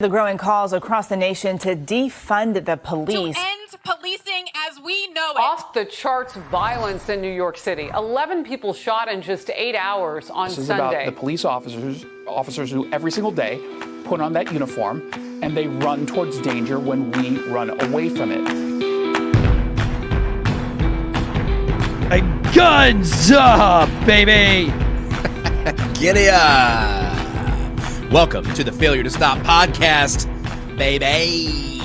The growing calls across the nation to defund the police. To end policing as we know it. Off the charts violence in New York City. 11 people shot in just 8 hours on Sunday. This is about the police officers who every single day put on that uniform and they run towards danger when we run away from it. Guns up, baby! Giddy up! Welcome to the Failure to Stop podcast, baby.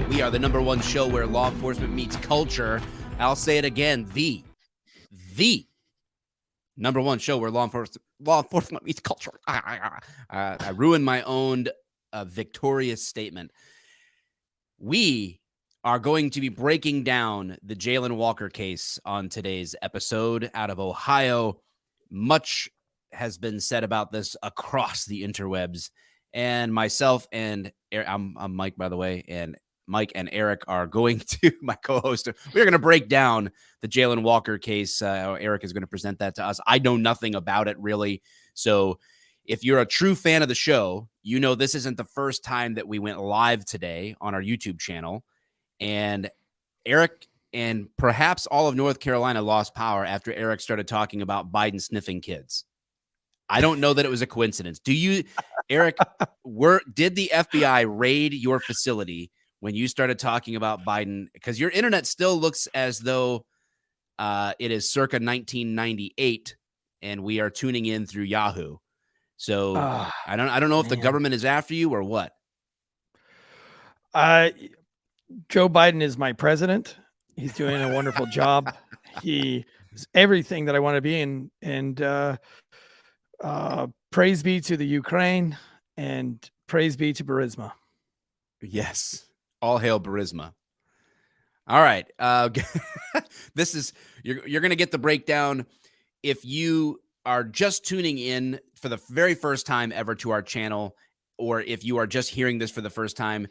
We are the #1 show where law enforcement meets culture. I'll say it again, the #1 show where law enforcement meets culture. I ruined my own victorious statement. We are going to be breaking down the Jayland Walker case on today's episode out of Ohio. Much has been said about this across the interwebs, and myself and I'm Mike, by the way, and Mike and Eric are going to, my co-host, we're going to break down the Jayland Walker case. Eric is going to present that to us. I know nothing about it, really. So if you're a true fan of the show, you know this isn't the first time that we went live today on our YouTube channel. And Eric and perhaps all of North Carolina lost power after Eric started talking about Biden sniffing kids. I don't know that it was a coincidence. Do you, Eric, did the FBI raid your facility when you started talking about Biden? Because your internet still looks as though it is circa 1998 and we are tuning in through Yahoo. So I don't know if the government is after you or what. Joe Biden is my president. He's doing a wonderful job. He is everything that I want to be in. And praise be to the Ukraine and praise be to Burisma. Yes. All hail Burisma. All right. This is, you're going to get the breakdown. If you are just tuning in for the very first time ever to our channel, or if you are just hearing this for the first time,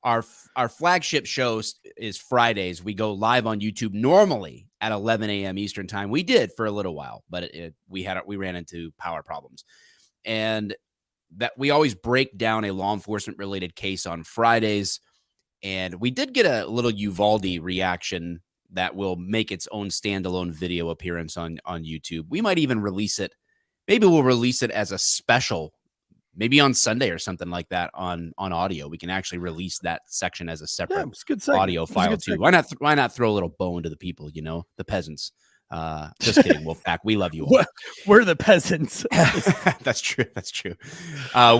our flagship show is Fridays. We go live on YouTube normally at 11 a.m. Eastern time. We did for a little while, but we ran into power problems, and that we always break down a law enforcement related case on Fridays. And we did get a little Uvalde reaction that will make its own standalone video appearance on YouTube. We might even release it. Maybe we'll release it as a special. Maybe on Sunday or something like that on audio. We can actually release that section as a separate audio file too. Why not throw a little bone to the people, the peasants? Just kidding, Wolfpack. We love you all. We're the peasants. That's true.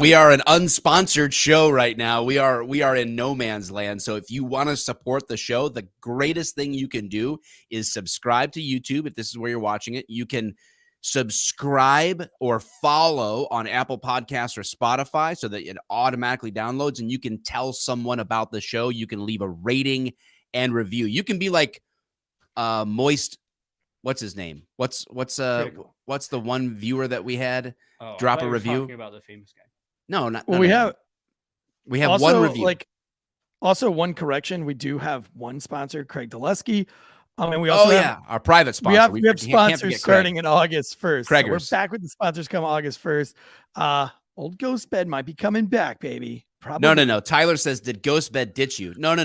We are an unsponsored show right now. We are in no man's land. So if you want to support the show, the greatest thing you can do is subscribe to YouTube. If this is where you're watching it, you can subscribe or follow on Apple Podcasts or Spotify so that it automatically downloads, and you can tell someone about the show. You can leave a rating and review. You can be like Moist. What's his name? What's the one viewer that we had drop a review? Talking about the famous guy. No, not. Well, no, we have also, one review. Also, one correction: we do have one sponsor, Craig Dulesky. And we also have our private sponsor. We have sponsors starting in August 1st. So we're back with the sponsors come August 1st. Old Ghost Bed might be coming back, baby. Probably. No. Tyler says, did Ghost Bed ditch you? No.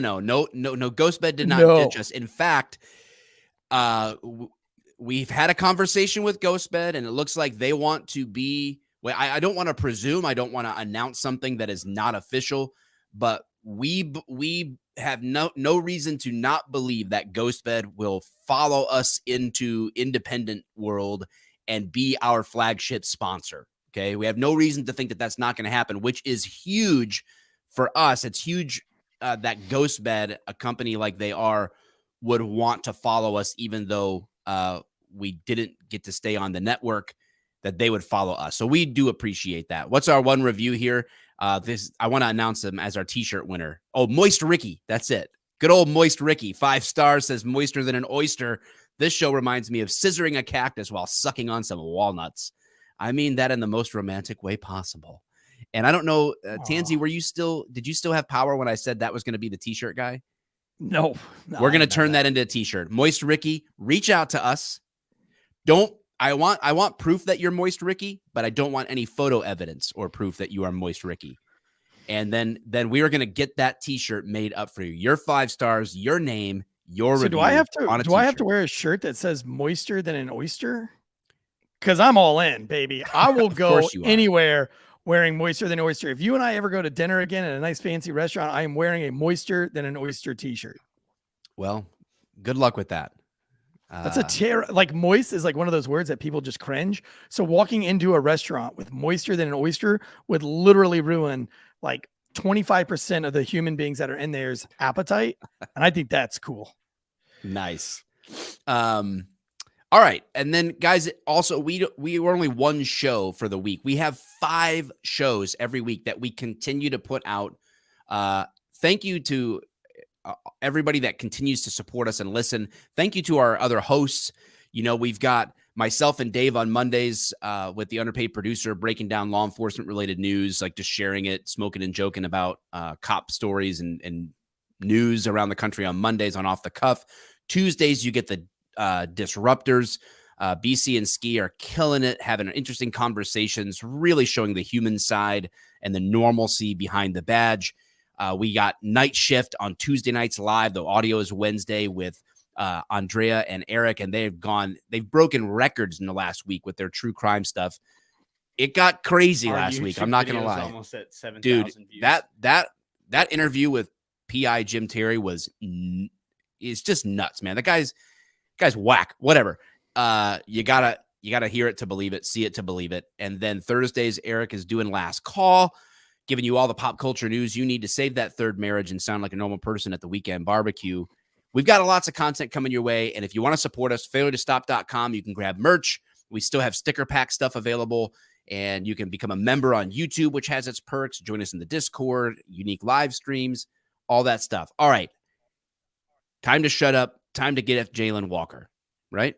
Ghost Bed did not ditch us. In fact, we've had a conversation with Ghost Bed, and it looks like they want to be. Well, I don't want to presume. I don't want to announce something that is not official, but we have no reason to not believe that Ghostbed will follow us into independent world and be our flagship sponsor. Okay. We have no reason to think that that's not going to happen, which is huge for us. It's huge that Ghostbed, a company like they are, would want to follow us, even though we didn't get to stay on the network, that they would follow us. So we do appreciate that. What's our one review here? I want to announce him as our t-shirt winner. Oh, Moist Ricky. That's it. Good old Moist Ricky. 5 stars, says moister than an oyster. This show reminds me of scissoring a cactus while sucking on some walnuts. I mean that in the most romantic way possible. And I don't know, Tansey, did you still have power when I said that was going to be the t-shirt guy? No. We're going to turn that into a t-shirt. Moist Ricky, reach out to us. I want proof that you're Moist Ricky, but I don't want any photo evidence or proof that you are Moist Ricky. And then we are going to get that T-shirt made up for you. Your 5 stars, your name, your So review. do I have to to wear a shirt that says moister than an oyster? Because I'm all in, baby. I will go anywhere wearing moister than oyster. If you and I ever go to dinner again at a nice fancy restaurant, I am wearing a moister than an oyster T-shirt. Well, good luck with that. That's a like moist is like one of those words that people just cringe. So walking into a restaurant with moister than an oyster would literally ruin like 25% of the human beings that are in there's appetite. And I think that's cool. Nice. All right. And then guys, also we were only one show for the week. We have 5 shows every week that we continue to put out. Thank you to everybody that continues to support us and listen. Thank you to our other hosts. You know, we've got myself and Dave on Mondays with the underpaid producer breaking down law enforcement related news, like just sharing it, smoking and joking about cop stories and news around the country on Mondays on Off the Cuff. Tuesdays, you get the Disruptors. BC and Ski are killing it, having interesting conversations, really showing the human side and the normalcy behind the badge. We got Night Shift on Tuesday nights live. The audio is Wednesday with Andrea and Eric, and they've broken records in the last week with their true crime stuff. It got crazy last week. I'm not going to lie. Almost at 7,000 Dude, views. that interview with PI Jim Terry is just nuts, man. The guy's whack. Whatever. You gotta hear it to believe it, see it to believe it. And then Thursdays, Eric is doing Last Call, giving you all the pop culture news you need to save that third marriage and sound like a normal person at the weekend barbecue. We've got lots of content coming your way. And if you want to support us, failuretostop.com, you can grab merch. We still have sticker pack stuff available, and you can become a member on YouTube, which has its perks. Join us in the Discord, unique live streams, all that stuff. All right. Time to shut up. Time to get at Jayland Walker, right?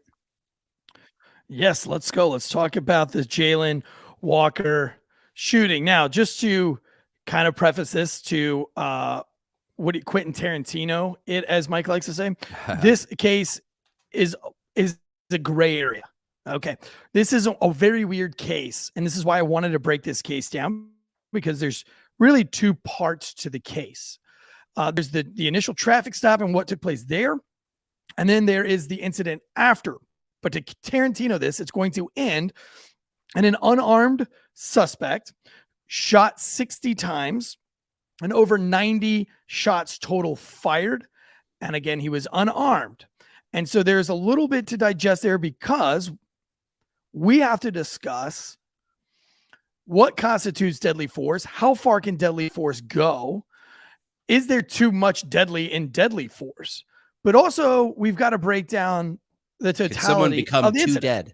Yes, let's go. Let's talk about this Jayland Walker shooting. Now, just to kind of preface this to Quentin Tarantino, as Mike likes to say, this case is a gray area. Okay. This is a very weird case. And this is why I wanted to break this case down, because there's really 2 parts to the case. There's the initial traffic stop and what took place there. And then there is the incident after. But to Tarantino this, it's going to end in an unarmed suspect shot 60 times and over 90 shots total fired. And again, he was unarmed. And so there's a little bit to digest there, because we have to discuss what constitutes deadly force. How far can deadly force go? Is there too much deadly in deadly force? But also, we've got to break down the totality. Can someone become of the too incident. dead?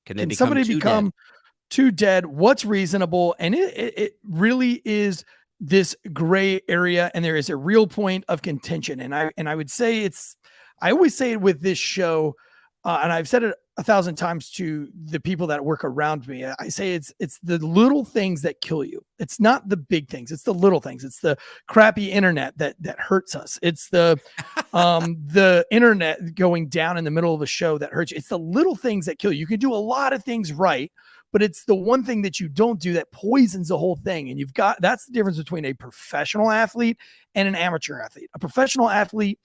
Can somebody become too dead? What's reasonable? And it really is this gray area, and there is a real point of contention. And I would say I always say it with this show, and I've said it 1,000 times to the people that work around me. I say it's the little things that kill you. It's not the big things. It's the little things. It's the crappy internet that hurts us. It's the internet going down in the middle of a show that hurts you. It's the little things that kill you. You can do a lot of things right, but it's the one thing that you don't do that poisons the whole thing. And that's the difference between a professional athlete and an amateur athlete. A professional athlete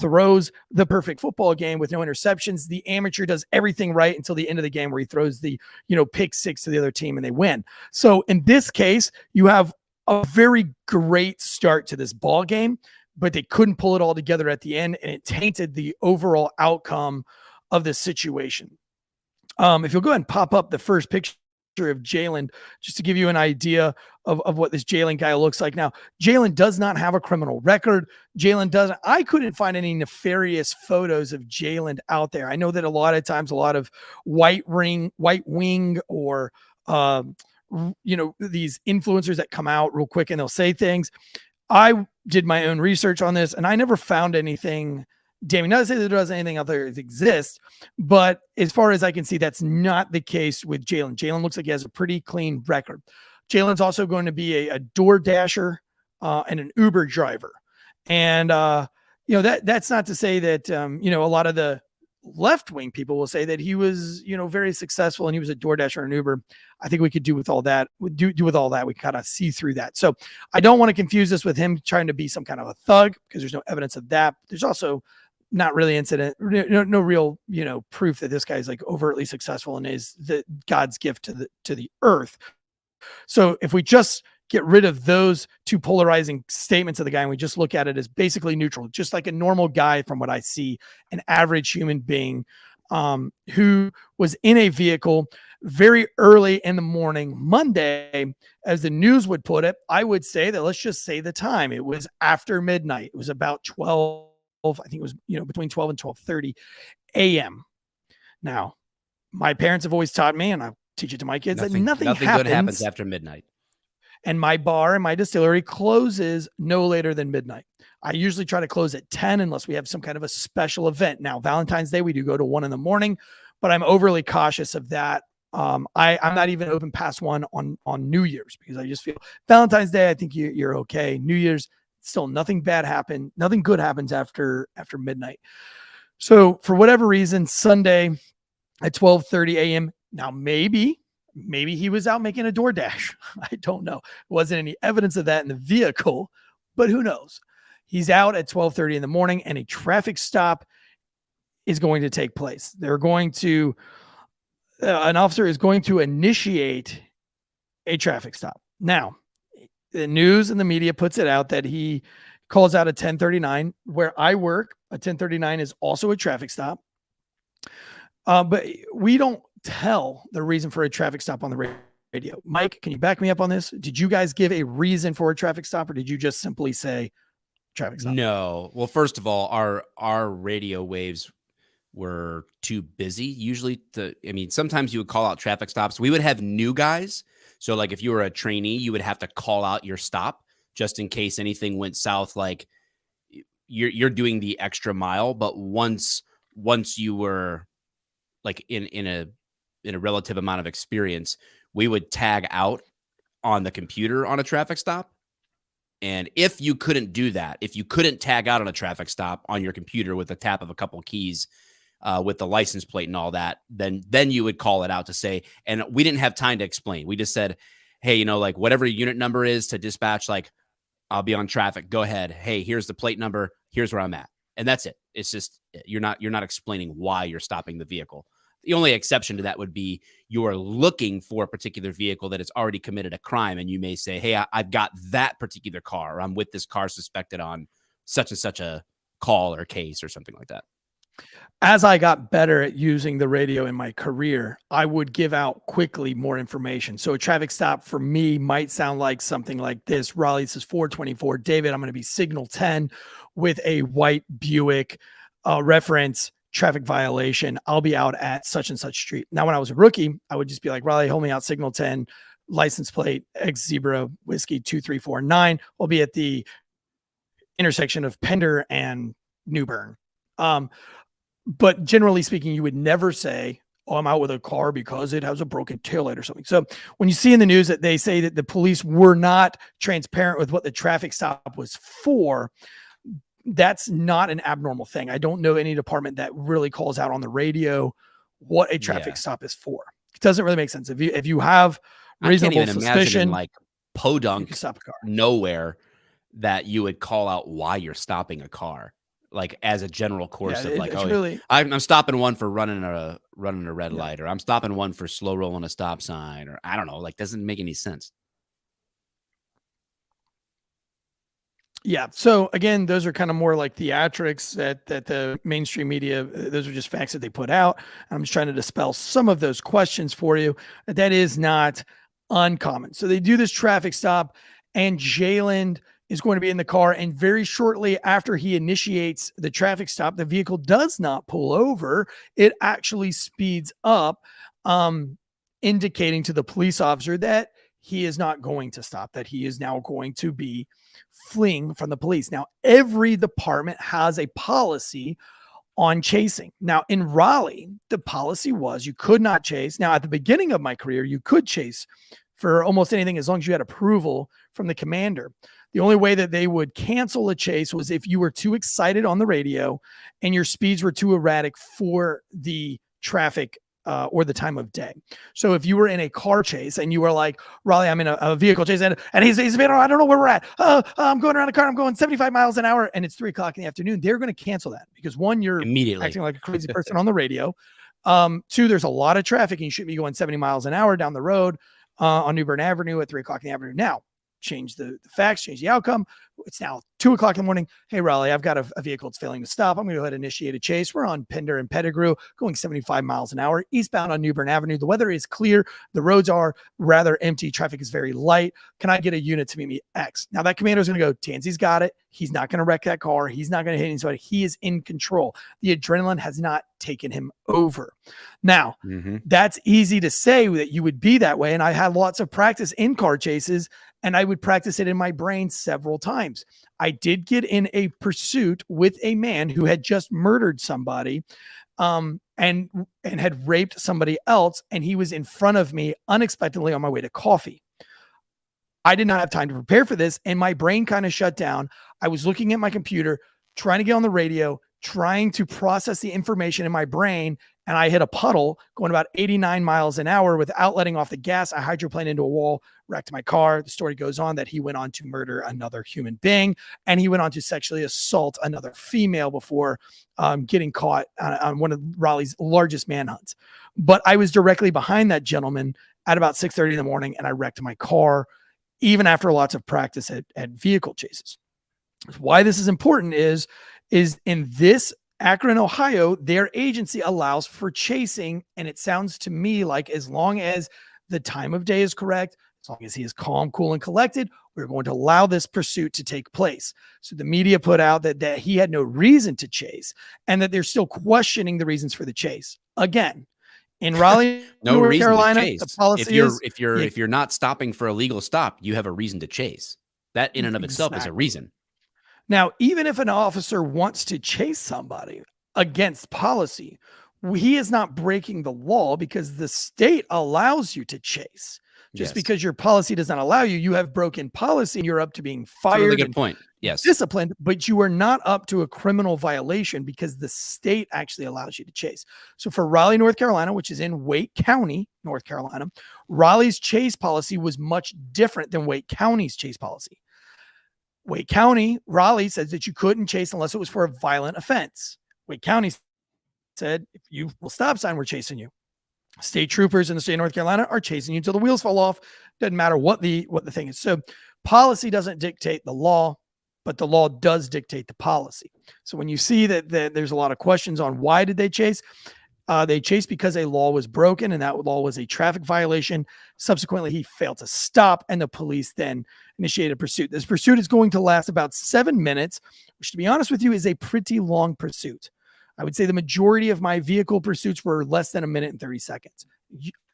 throws the perfect football game with no interceptions. The amateur does everything right until the end of the game, where he throws the, pick 6 to the other team and they win. So in this case, you have a very great start to this ball game, but they couldn't pull it all together at the end, and it tainted the overall outcome of the situation. If you'll go ahead and pop up the first picture of Jayland, just to give you an idea of what this Jayland guy looks like. Now, Jayland does not have a criminal record. I couldn't find any nefarious photos of Jayland out there. I know that a lot of times, a lot of white wing or, these influencers that come out real quick and they'll say things. I did my own research on this, and I never found anything damning. Not to say that there doesn't anything out there that exists, but as far as I can see, that's not the case with Jayland. Jayland looks like he has a pretty clean record. Jayland's also going to be a door dasher and an Uber driver. And, that's not to say that, a lot of the left-wing people will say that he was, very successful and he was a DoorDash or an Uber. I think we could do with all that. Do with all that. We kind of see through that. So I don't want to confuse this with him trying to be some kind of a thug, because there's no evidence of that. There's also not really no real, proof that this guy is like overtly successful and is God's gift to the earth. So if we just get rid of those two polarizing statements of the guy and we just look at it as basically neutral, just like a normal guy from what I see, an average human being who was in a vehicle very early in the morning, Monday, as the news would put it, I would say that, let's just say the time. It was after midnight. It was about 12, I think it was, between 12 and 12:30 a.m. Now, my parents have always taught me, and I teach it to my kids, that nothing good happens after midnight. And my bar and my distillery closes no later than midnight. I usually try to close at 10 unless we have some kind of a special event. Now, Valentine's Day, we do go to 1 a.m, but I'm overly cautious of that. I'm not even open past 1 on New Year's, because I just feel Valentine's Day, I think you're okay. New Year's, still nothing bad happened. Nothing good happens after midnight. So for whatever reason, Sunday at 12:30 a.m. Now, maybe he was out making a DoorDash. I don't know. Wasn't any evidence of that in the vehicle, but who knows? He's out at 12:30 in the morning and a traffic stop is going to take place. An officer is going to initiate a traffic stop. Now, the news and the media puts it out that he calls out a 1039. Where I work, a 1039 is also a traffic stop. But we don't tell the reason for a traffic stop on the radio. Mike, can you back me up on this? Did you guys give a reason for a traffic stop, or did you just simply say traffic stop? No. Well, first of all, our radio waves were too busy usually sometimes you would call out traffic stops. We would have new guys. So like if you were a trainee, you would have to call out your stop just in case anything went south. Like you're doing the extra mile, but once you were like in a relative amount of experience, we would tag out on the computer on a traffic stop. And if you couldn't do that, if you couldn't tag out on a traffic stop on your computer with a tap of a couple of keys, with the license plate and all that, then you would call it out to say, and we didn't have time to explain. We just said, hey, like whatever unit number is to dispatch, like I'll be on traffic. Go ahead. Hey, here's the plate number. Here's where I'm at. And that's it. It's just, you're not explaining why you're stopping the vehicle. The only exception to that would be you're looking for a particular vehicle that has already committed a crime. And you may say, hey, I've got that particular car, or I'm with this car suspected on such and such a call or case or something like that. As I got better at using the radio in my career, I would give out quickly more information. So a traffic stop for me might sound like something like this. Raleigh, this is 424. David, I'm going to be signal 10 with a white Buick, reference traffic violation. I'll be out at such and such street. Now, when I was a rookie, I would just be like, Raleigh, hold me out, signal 10, license plate, X Zebra Whiskey 2349. We'll be at the intersection of Pender and New Bern. But generally speaking, you would never say, oh, I'm out with a car because it has a broken taillight or something. So when you see in the news that they say that the police were not transparent with what the traffic stop was for, that's not an abnormal thing. I don't know any department that really calls out on the radio what a traffic stop is for. It doesn't really make sense. If you have reasonable suspicion, like podunk stop a car nowhere, that you would call out why you're stopping a car. Like as a general course of like, I'm stopping one for running a red light, or I'm stopping one for slow rolling a stop sign, or I don't know, like doesn't make any sense. Yeah. So again, those are kind of more like theatrics that the mainstream media, those are just facts that they put out. I'm just trying to dispel some of those questions for you. That is not uncommon. So they do this traffic stop, and Jayland is going to be in the car. And very shortly after he initiates the traffic stop, the vehicle does not pull over. It actually speeds up, indicating to the police officer that he is not going to stop, that he is now going to be fleeing from the police. Now, every department has a policy on chasing. Now, in Raleigh, the policy was you could not chase. Now, at the beginning of my career, you could chase for almost anything as long as you had approval from the commander. The only way that they would cancel a chase was if you were too excited on the radio and your speeds were too erratic for the traffic or the time of day. So if you were in a car chase and you were like, Raleigh, I'm in a vehicle chase and he's I don't know where we're at. I'm going around a car. I'm going 75 miles an hour and it's 3 o'clock in the afternoon. They're going to cancel that because one, you're Immediately acting like a crazy person on the radio. Two, there's a lot of traffic and you shouldn't be going 70 miles an hour down the road on New Bern Avenue at 3 o'clock in the afternoon. Now, change the facts, change the outcome. It's now 2 o'clock in the morning. Hey, Raleigh, I've got a vehicle that's failing to stop. I'm going to go ahead and initiate a chase. We're on Pender and Pettigrew going 75 miles an hour eastbound on New Bern Avenue. The weather is clear. The roads are rather empty. Traffic is very light. Can I get a unit to meet me X? Now that commander is going to go, Tansey's got it. He's not going to wreck that car. He's not going to hit anybody. He is in control. The adrenaline has not taken him over. Now, that's easy to say that you would be that way. And I had lots of practice in car chases and I would practice it in my brain several times. I did get in a pursuit with a man who had just murdered somebody and had raped somebody else. And he was in front of me unexpectedly on my way to coffee. I did not have time to prepare for this. And my brain kind of shut down. I was looking at my computer, trying to get on the radio, trying to process the information in my brain. And I hit a puddle going about 89 miles an hour without letting off the gas. I hydroplaned into a wall, wrecked my car. The story goes on that he went on to murder another human being and he went on to sexually assault another female before getting caught on one of Raleigh's largest manhunts. But I was directly behind that gentleman at about 6:30 in the morning and I wrecked my car, even after lots of practice at vehicle chases. Why this is important is in this Akron, Ohio, their agency allows for chasing. And it sounds to me like as long as the time of day is correct, as long as he is calm, cool, and collected, we're going to allow this pursuit to take place. So the media put out that he had no reason to chase and that they're still questioning the reasons for the chase. Again, in Raleigh, no North reason Carolina, to chase. the policy If you're not stopping for a legal stop, you have a reason to chase. That in and of itself is a reason. Now, even if an officer wants to chase somebody against policy, he is not breaking the law because the state allows you to chase. Just because your policy does not allow you, you have broken policy and you're up to being fired. Really good point. Yes. Disciplined, but you are not up to a criminal violation because the state actually allows you to chase. So for Raleigh, North Carolina, which is in Wake County, North Carolina, Raleigh's chase policy was much different than Wake County's chase policy. Wake County, Raleigh says that you couldn't chase unless it was for a violent offense. Wake County said, if you will stop sign, we're chasing you. State troopers in the state of North Carolina are chasing you until the wheels fall off. Doesn't matter what the thing is. So policy doesn't dictate the law, but the law does dictate the policy. So when you see that there's a lot of questions on why did they chase because a law was broken and that law was a traffic violation. Subsequently, he failed to stop and the police then initiated a pursuit. This pursuit is going to last about 7 minutes, which to be honest with you is a pretty long pursuit. I would say the majority of my vehicle pursuits were less than 1 minute and 30 seconds.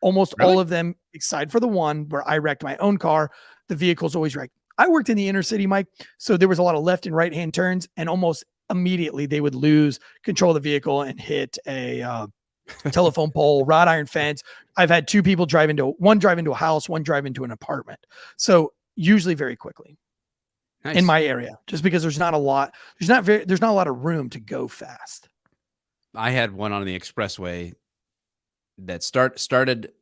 Almost all of them, except for the one where I wrecked my own car, the vehicle's always wrecked. I worked in the inner city, Mike, so there was a lot of left and right hand turns, and almost immediately they would lose control of the vehicle and hit a telephone pole, wrought iron fence. I've had two people drive into a house, one drive into an apartment. So usually very quickly. Nice. In my area, just because there's not a lot of room to go fast. I had one on the expressway that started.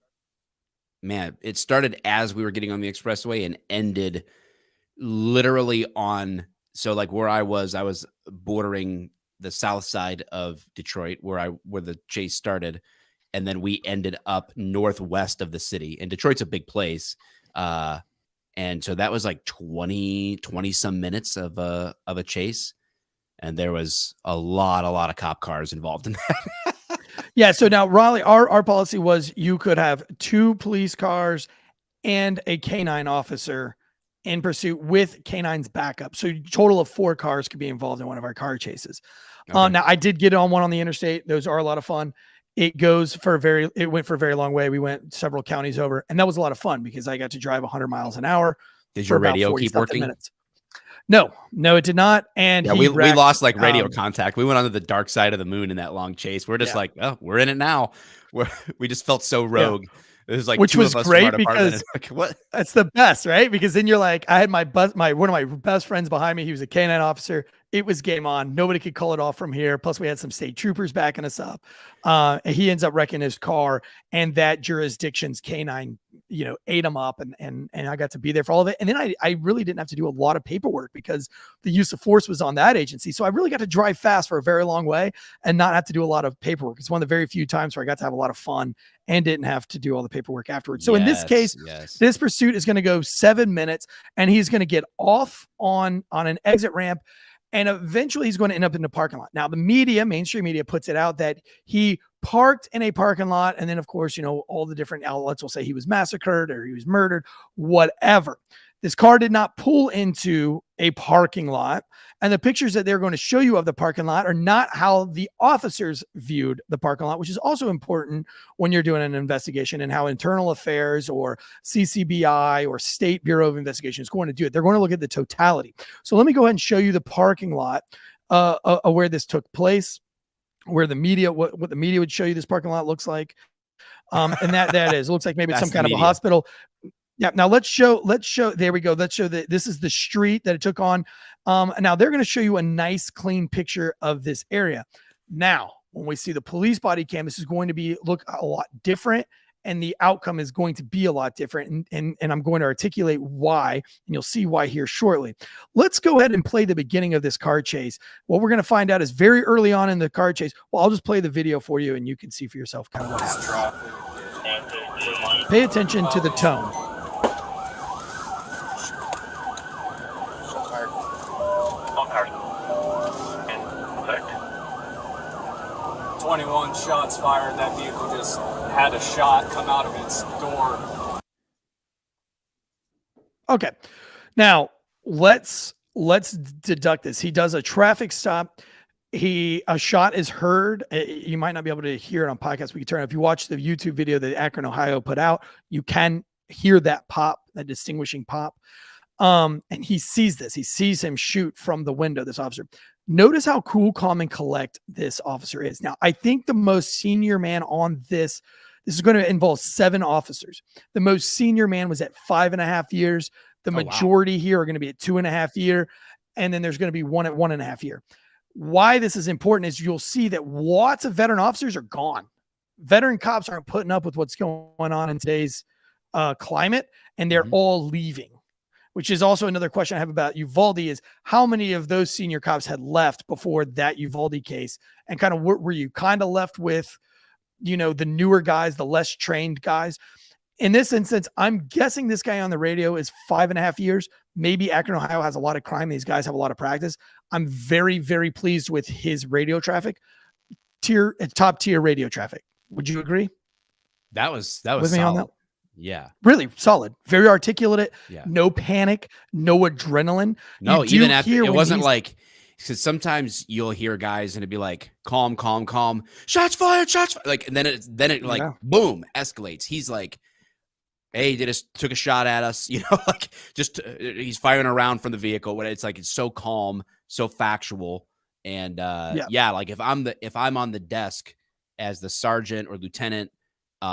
Man, it started as we were getting on the expressway and ended literally on. So like where I was bordering the south side of Detroit where the chase started. And then we ended up northwest of the city, and Detroit's a big place. And so that was like 20 some minutes of a chase. And there was a lot of cop cars involved in that. Yeah. So now Raleigh, our policy was you could have 2 police cars and a K9 officer in pursuit with K9's backup. So a total of 4 cars could be involved in one of our car chases. Okay. Now I did get on one on the interstate. Those are a lot of fun. It went for a very long way. We went several counties over, and that was a lot of fun because I got to drive 100 miles an hour. Did your radio keep working? Minutes. No, it did not. And yeah, we lost like radio contact. We went onto the dark side of the moon in that long chase. We're just like, oh, we're in it now. We just felt so rogue. was like which two was of us from great our department. because Like, what? that's the best, right? Because then you're like, I had one of my best friends behind me. He was a K-9 officer. It was game on. Nobody could call it off from here. Plus, we had some state troopers backing us up. And he ends up wrecking his car, and that jurisdiction's K-9, ate him up, and I got to be there for all of it. And then I really didn't have to do a lot of paperwork because the use of force was on that agency. So I really got to drive fast for a very long way and not have to do a lot of paperwork. It's one of the very few times where I got to have a lot of fun and didn't have to do all the paperwork afterwards. So in this case, this pursuit is going to go 7 minutes, and he's going to get off on an exit ramp, and eventually he's going to end up in the parking lot. Now, the mainstream media puts it out that he parked in a parking lot. And then, of course, all the different outlets will say he was massacred or he was murdered, whatever. This car did not pull into a parking lot. And the pictures that they're going to show you of the parking lot are not how the officers viewed the parking lot, which is also important when you're doing an investigation, and how internal affairs or CCBI or State Bureau of Investigation is going to do it. They're going to look at the totality. So let me go ahead and show you the parking lot where this took place, where the media, what the media would show you this parking lot looks like. And that is, it looks like maybe it's some kind of a hospital. Yeah. Now let's show, there we go. Let's show that this is the street that it took on. Now they're going to show you a nice clean picture of this area. Now, when we see the police body cam, this is going to look a lot different, and the outcome is going to be a lot different. And I'm going to articulate why, and you'll see why here shortly. Let's go ahead and play the beginning of this car chase. What we're going to find out is very early on in the car chase. Well, I'll just play the video for you, and you can see for yourself kind of what happens. Pay attention to the tone. 21 shots fired. That vehicle just had a shot come out of its door. Okay. Now let's deduct this. He does a traffic stop. A shot is heard. You might not be able to hear it on podcast. We can turn. If you watch the YouTube video that Akron, Ohio put out, you can hear that pop, that distinguishing pop. And he sees this. He sees him shoot from the window, this officer. Notice how cool, calm, and collect this officer is. Now, I think the most senior man on this is going to involve 7 officers. The most senior man was at 5.5 years. The majority here are going to be at 2.5 years. And then there's going to be one at 1.5 years. Why this is important is you'll see that lots of veteran officers are gone. Veteran cops aren't putting up with what's going on in today's climate, and they're all leaving. Which is also another question I have about Uvalde is how many of those senior cops had left before that Uvalde case, and kind of were you kind of left with, the newer guys, the less trained guys. In this instance, I'm guessing this guy on the radio is 5.5 years. Maybe Akron, Ohio has a lot of crime. These guys have a lot of practice. I'm very, very pleased with his radio traffic, top tier radio traffic. Would you agree? That was with me on that? Yeah. Really solid. Very articulate. Yeah. No panic. No adrenaline. No, even after it wasn't like, because sometimes you'll hear guys and it'd be like, calm, calm, calm. Shots fired. Like, and then it like, boom, escalates. He's like, hey, they just took a shot at us. Like just he's firing around from the vehicle. It's like, it's so calm, so factual. And like if I'm on the desk as the sergeant or lieutenant,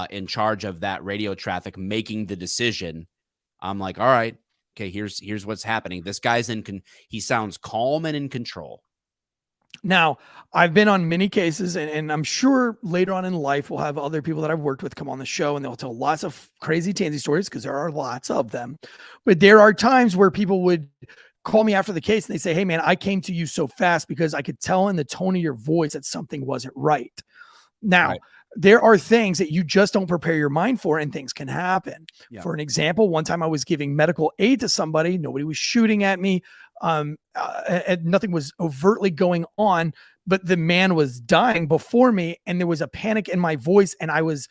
in charge of that radio traffic, making the decision, I'm like, all right, okay, here's what's happening. This guy's he sounds calm and in control. Now, I've been on many cases, and I'm sure later on in life we'll have other people that I've worked with come on the show, and they'll tell lots of crazy Tansey stories because there are lots of them. But there are times where people would call me after the case and they say, hey man, I came to you so fast because I could tell in the tone of your voice that something wasn't right. Now, there are things that you just don't prepare your mind for, and things can happen. Yeah. For an example, one time I was giving medical aid to somebody. Nobody was shooting at me. And nothing was overtly going on, but the man was dying before me, and there was a panic in my voice, and I was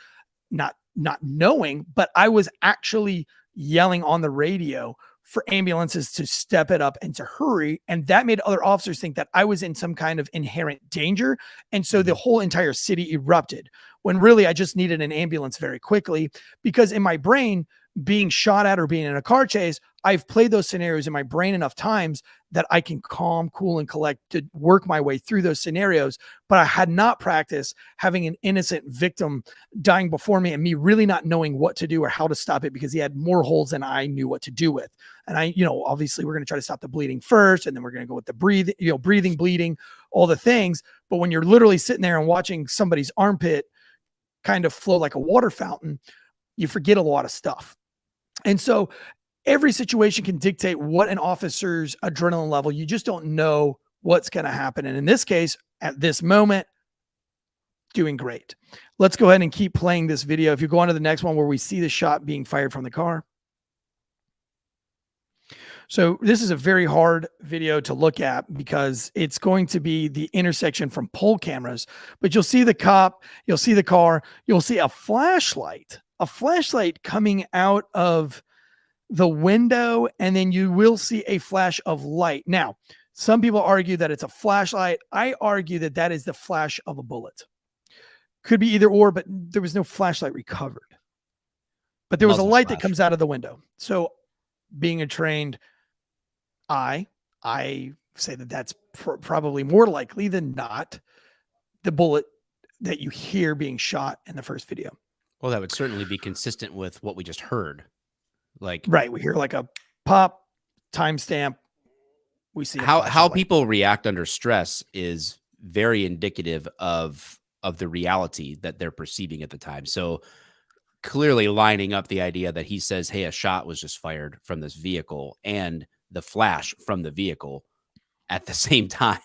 not knowing, but I was actually yelling on the radio for ambulances to step it up and to hurry. And that made other officers think that I was in some kind of inherent danger. And so the whole entire city erupted, when really I just needed an ambulance very quickly, because in my brain, being shot at or being in a car chase, I've played those scenarios in my brain enough times that I can calm, cool, and collect to work my way through those scenarios. But I had not practiced having an innocent victim dying before me and me really not knowing what to do or how to stop it because he had more holes than I knew what to do with. And I, obviously we're going to try to stop the bleeding first, and then we're going to go with the breathing, bleeding, all the things. But when you're literally sitting there and watching somebody's armpit kind of flow like a water fountain, you forget a lot of stuff. And so every situation can dictate what an officer's adrenaline level. You just don't know what's going to happen. And in this case, at this moment, doing great. Let's go ahead and keep playing this video. If you go on to the next one where we see the shot being fired from the car. So this is a very hard video to look at because it's going to be the intersection from pole cameras, but you'll see the cop, you'll see the car, you'll see a flashlight coming out of the window, and then you will see a flash of light. Now, some people argue that it's a flashlight. I argue that that is the flash of a bullet. Could be either or, but there was no flashlight recovered. But there was a light that comes out of the window. So being a trained eye, I say that that's probably more likely than not the bullet that you hear being shot in the first video. Well, that would certainly be consistent with what we just heard. Like, right, we hear like a pop, timestamp. We see how people react under stress is very indicative of the reality that they're perceiving at the time. So clearly lining up the idea that he says, hey, a shot was just fired from this vehicle, and the flash from the vehicle at the same time.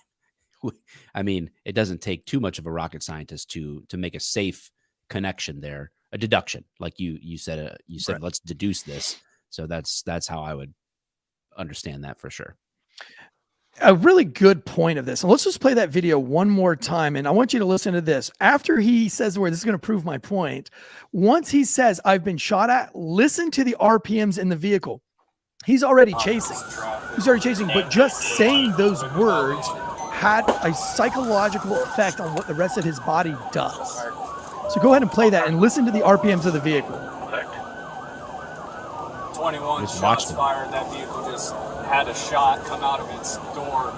I mean, it doesn't take too much of a rocket scientist to make a safe connection there, a deduction, like you said. Right. Let's deduce this. So that's how I would understand that for sure. A really good point of this. And let's just play that video one more time. And I want you to listen to this. After he says where this is going to prove my point, once he says, I've been shot at, listen to the RPMs in the vehicle. He's already chasing. But just saying those words had a psychological effect on what the rest of his body does. So go ahead and play that and listen to the RPMs of the vehicle. 21 shots fired. That vehicle just had a shot come out of its door.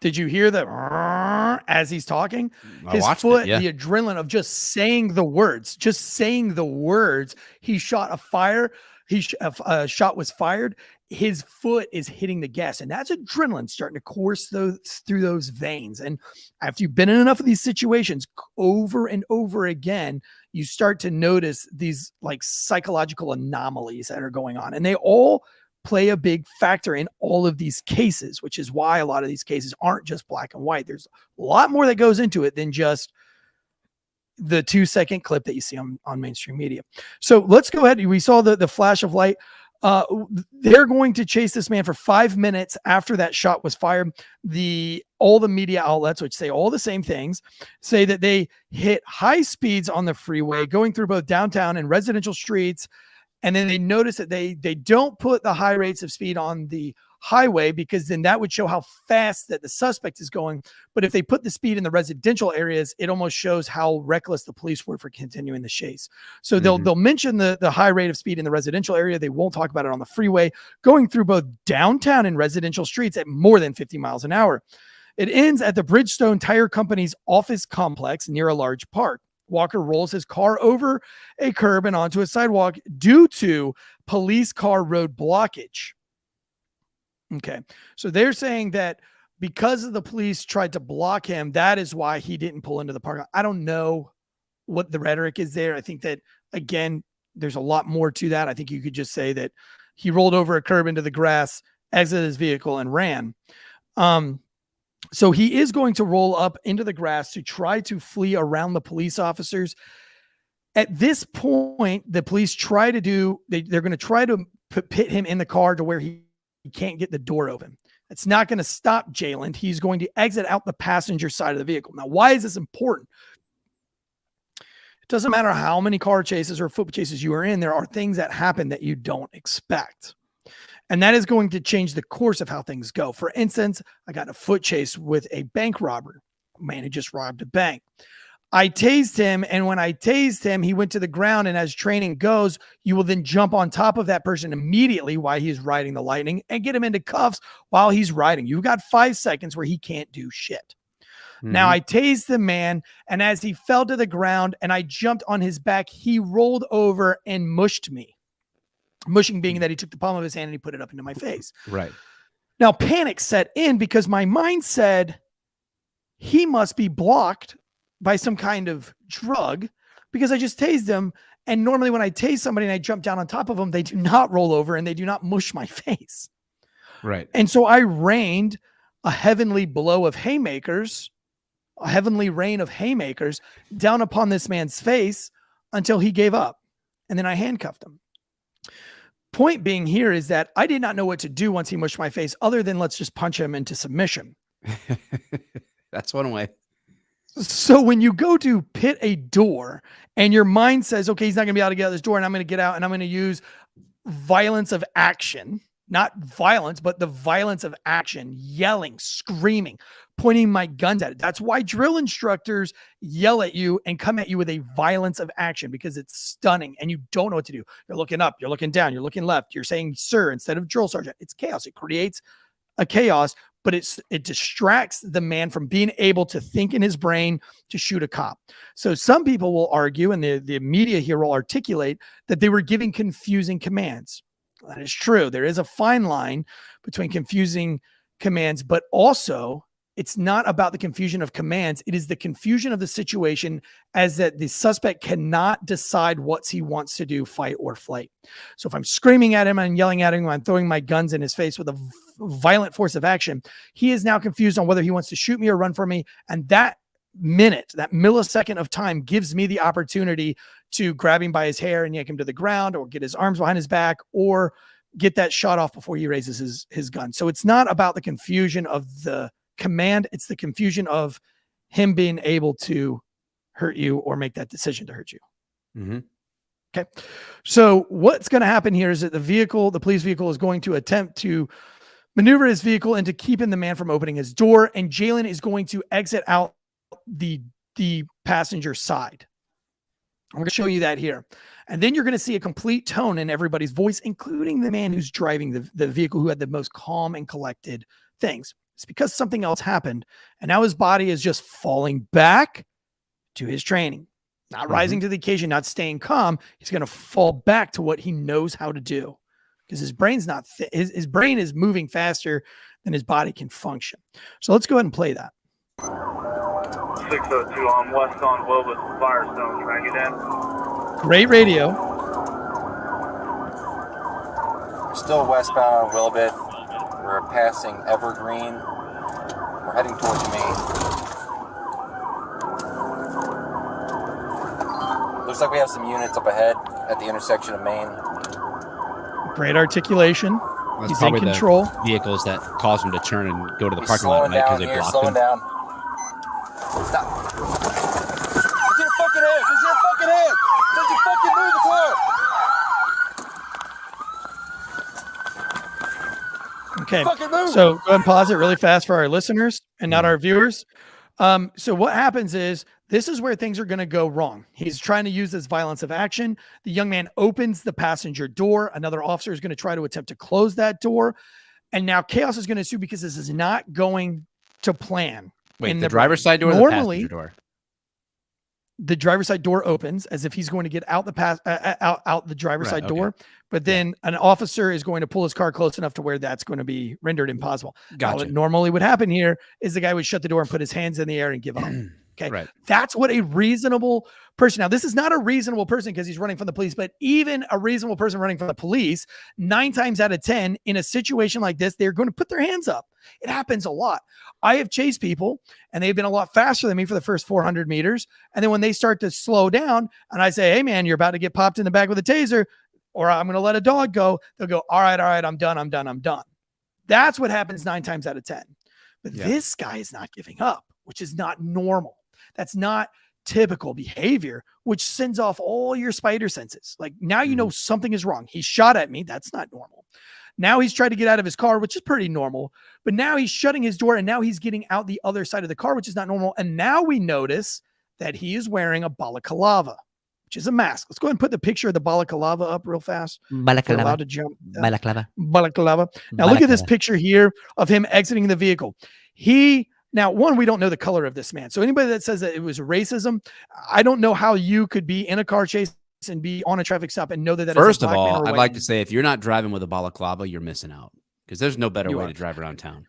Did you hear that as he's talking? His foot, the adrenaline of just saying the words, he shot a fire. A shot was fired. His foot is hitting the gas, and that's adrenaline starting to course through those veins. And after you've been in enough of these situations over and over again, you start to notice these like psychological anomalies that are going on, and they all play a big factor in all of these cases, which is why a lot of these cases aren't just black and white. There's a lot more that goes into it than just the 2-second clip that you see on mainstream media. So let's go ahead. We saw the flash of light. They're going to chase this man for 5 minutes after that shot was fired. All the media outlets, which say all the same things, say that they hit high speeds on the freeway going through both downtown and residential streets. And then they notice that they don't put the high rates of speed on the highway because then that would show how fast that the suspect is going. But if they put the speed in the residential areas, it almost shows how reckless the police were for continuing the chase. So they'll mention the high rate of speed in the residential area. They won't talk about it on the freeway, going through both downtown and residential streets at more than 50 miles an hour. It ends at the Bridgestone Tire Company's office complex near a large park. Walker rolls his car over a curb and onto a sidewalk due to police car road blockage. Okay, so they're saying that because of the police tried to block him, that is why he didn't pull into the park. I don't know what the rhetoric is there. I think that, again, there's a lot more to that. I think you could just say that he rolled over a curb into the grass, exited his vehicle, and ran. So he is going to roll up into the grass to try to flee around the police officers. At this point, the police they're going to try to pit him in the car to where he can't get the door open. It's not going to stop Jayland. He's going to exit out the passenger side of the vehicle. Now, why is this important? It doesn't matter how many car chases or foot chases you are in. There are things that happen that you don't expect. And that is going to change the course of how things go. For instance, I got in a foot chase with a bank robber, a man who just robbed a bank. I tased him, and when I tased him, he went to the ground, and as training goes, you will then jump on top of that person immediately while he's riding the lightning and get him into cuffs while he's riding. You've got 5 seconds where he can't do shit. Now I tased the man, and as he fell to the ground and I jumped on his back, he rolled over and mushed me. Mushing being that he took the palm of his hand and he put it up into my face. Right. Now panic set in because my mind said he must be blocked by some kind of drug because I just tased him. And normally when I tase somebody and I jump down on top of them, they do not roll over and they do not mush my face. Right. And so I rained a heavenly blow of haymakers, a heavenly rain of haymakers down upon this man's face until he gave up. And then I handcuffed him. Point being here is that I did not know what to do once he mushed my face other than let's just punch him into submission. That's one way. So when you go to pit a door and your mind says, okay, he's not going to be able to get out of this door and I'm going to get out and I'm going to use violence of action, not violence, but the violence of action, yelling, screaming, pointing my guns at it. That's why drill instructors yell at you and come at you with a violence of action because it's stunning and you don't know what to do. You're looking up, you're looking down, you're looking left, you're saying sir instead of drill sergeant. It's chaos. It creates a chaos, but it distracts the man from being able to think in his brain to shoot a cop. So some people will argue, and the media here will articulate that they were giving confusing commands. That is true. There is a fine line between confusing commands, but also it's not about the confusion of commands. It is the confusion of the situation as that the suspect cannot decide what he wants to do, fight or flight. So if I'm screaming at him and yelling at him, I'm throwing my guns in his face with a violent force of action, he is now confused on whether he wants to shoot me or run for me. And that minute, that millisecond of time gives me the opportunity to grab him by his hair and yank him to the ground or get his arms behind his back or get that shot off before he raises his gun. So it's not about the confusion of the command. It's the confusion of him being able to hurt you or make that decision to hurt you. Mm-hmm. Okay. So what's going to happen here is that the police vehicle is going to attempt to maneuver his vehicle into keeping the man from opening his door. And Jayland is going to exit out the passenger side. I'm going to show you that here. And then you're going to see a complete tone in everybody's voice, including the man who's driving the vehicle who had the most calm and collected things. It's because something else happened. And now his body is just falling back to his training, not rising to the occasion, not staying calm. He's going to fall back to what he knows how to do because his brain's not, his brain is moving faster than his body can function. So let's go ahead and play that. 602 on west on Wilbus Firestone. Trying to get in. Great radio. We're still westbound on Wilbeth. We're passing Evergreen. We're heading towards Maine. Looks like we have some units up ahead at the intersection of Maine. Great articulation. That's He's in control. The vehicles that cause him to turn and go to the He's parking lot at slowing night because down they here, blocked slowing him. down. Stop. It's your fucking hands. It's your fucking hands. Don't you fucking move the car. Okay. Fucking move. So go ahead and pause it really fast for our listeners and not our viewers. So what happens is this is where things are going to go wrong. He's trying to use this violence of action. The young man opens the passenger door. Another officer is going to try to attempt to close that door. And now chaos is going to ensue because this is not going to plan. Wait, the driver's side door or the passenger door? The driver's side door opens as if he's going to get out the driver's side door, but then an officer is going to pull his car close enough to where that's going to be rendered impossible. Gotcha. What normally would happen here is the guy would shut the door and put his hands in the air and give up. Okay. Right. That's what a reasonable person. Now, this is not a reasonable person because he's running from the police, but even a reasonable person running from the police, 9 times out of 10 in a situation like this, they're going to put their hands up. It happens a lot. I have chased people and they've been a lot faster than me for the first 400 meters. And then when they start to slow down and I say, hey man, you're about to get popped in the back with a taser, or I'm going to let a dog go. They'll go, all right, I'm done. That's what happens 9 times out of 10. But this guy is not giving up, which is not normal. That's not typical behavior, which sends off all your spider senses. Like now you know something is wrong. He shot at me. That's not normal. Now he's tried to get out of his car, which is pretty normal. But now he's shutting his door and now he's getting out the other side of the car, which is not normal. And now we notice that he is wearing a balaclava, which is a mask. Let's go ahead and put the picture of the balaclava up real fast. We're allowed to jump. Balaclava. Now look at this picture here of him exiting the vehicle. Now, one, we don't know the color of this man. So anybody that says that it was racism, I don't know how you could be in a car chase and be on a traffic stop and know that that First is a of black man all, or a I'd white like man. to say if you're not driving with a balaclava, you're missing out because there's no better way to drive around town.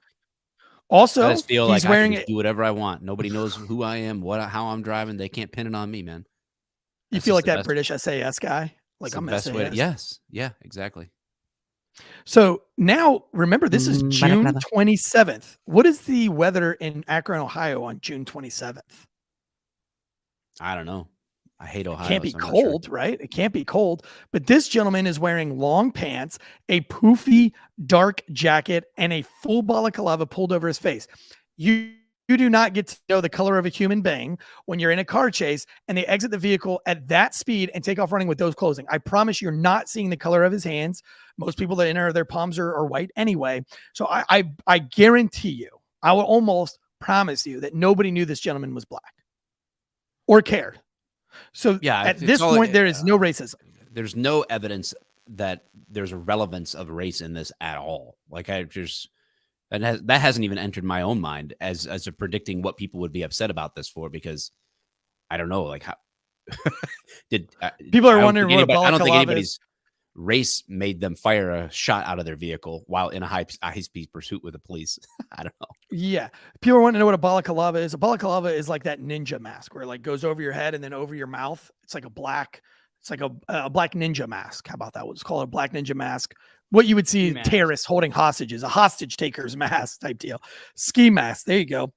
Also, I just feel he's like wearing I can just do whatever I want. Nobody knows who I am, how I'm driving. They can't pin it on me, man. You feel like that British SAS guy? Like I'm best SAS. way. Yes. Yeah, exactly. So now remember, this is June 27th. What is the weather in Akron, Ohio on June 27th? I don't know. I hate Ohio. It can't be so I'm not cold, sure. right? It can't be cold. But this gentleman is wearing long pants, a poofy dark jacket, and a full balaclava pulled over his face. You do not get to know the color of a human being when you're in a car chase and they exit the vehicle at that speed and take off running with those clothing. I promise you're not seeing the color of his hands. Most people that enter their palms are white anyway. So I guarantee you, I will almost promise you that nobody knew this gentleman was black or cared. So at this point, there is no racism. There's no evidence that there's a relevance of race in this at all. Like that hasn't even entered my own mind as a predicting what people would be upset about this for, because I don't know, like how people are wondering what I don't think anybody's race made them fire a shot out of their vehicle while in a high-speed pursuit with the police. I don't know. Yeah. People want to know what a balaclava is. A balaclava is like that ninja mask where it like goes over your head and then over your mouth. It's like a black ninja mask. How about that? We'll just call it a black ninja mask. What you would see terrorists holding hostages, a hostage taker's mask type deal. Ski mask. There you go.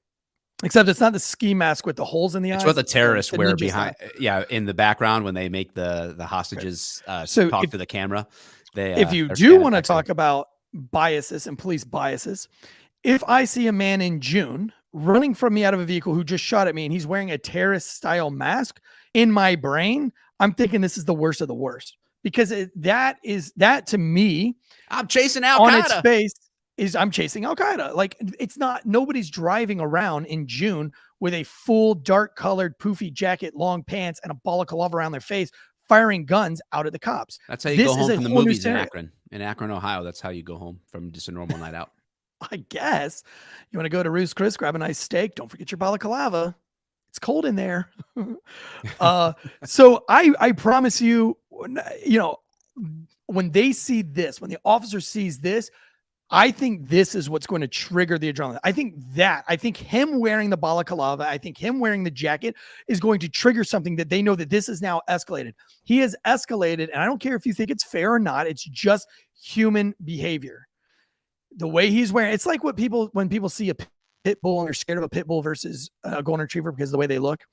Except it's not the ski mask with the holes in the eyes. It's what the terrorists wear behind, in the background when they make the hostages talk to the camera. If you do want to talk about biases and police biases, if I see a man in June running from me out of a vehicle who just shot at me and he's wearing a terrorist style mask, in my brain, I'm thinking this is the worst of the worst, because that to me, I'm chasing Al Qaeda. On its face I'm chasing Al Qaeda. Like, it's not, nobody's driving around in June with a full dark colored poofy jacket, long pants, and a balaclava around their face, firing guns out at the cops. That's how you go home from the movies in Akron. In Akron, Ohio, that's how you go home from just a normal night out. I guess. You want to go to Ruth's Chris, grab a nice steak. Don't forget your balaclava. It's cold in there. So I promise you, when they see this, when the officer sees this, I think this is what's going to trigger the adrenaline. I think him wearing the balaclava, I think him wearing the jacket is going to trigger something that they know that this is now escalated. He has escalated, and I don't care if you think it's fair or not. It's just human behavior. The way he's wearing, it's like when people see a pit bull and they're scared of a pit bull versus a golden retriever because of the way they look.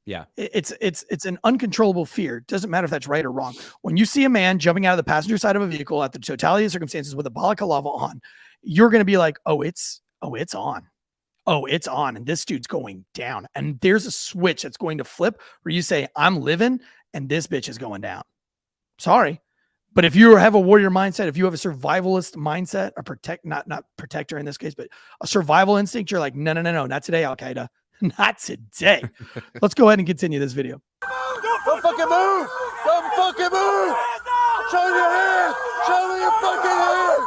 Yeah. It's an uncontrollable fear. It doesn't matter if that's right or wrong. When you see a man jumping out of the passenger side of a vehicle at the totality of circumstances with a balaclava on, you're going to be like, oh, it's on. Oh, it's on. And this dude's going down. And there's a switch that's going to flip where you say, I'm living and this bitch is going down. Sorry. But if you have a warrior mindset, if you have a survivalist mindset, not protector in this case, but a survival instinct, you're like, no, not today, Al Qaeda. Not today. Let's go ahead and continue this video. Don't fucking move! Don't fucking move! Show me your hands! Show me your fucking hands!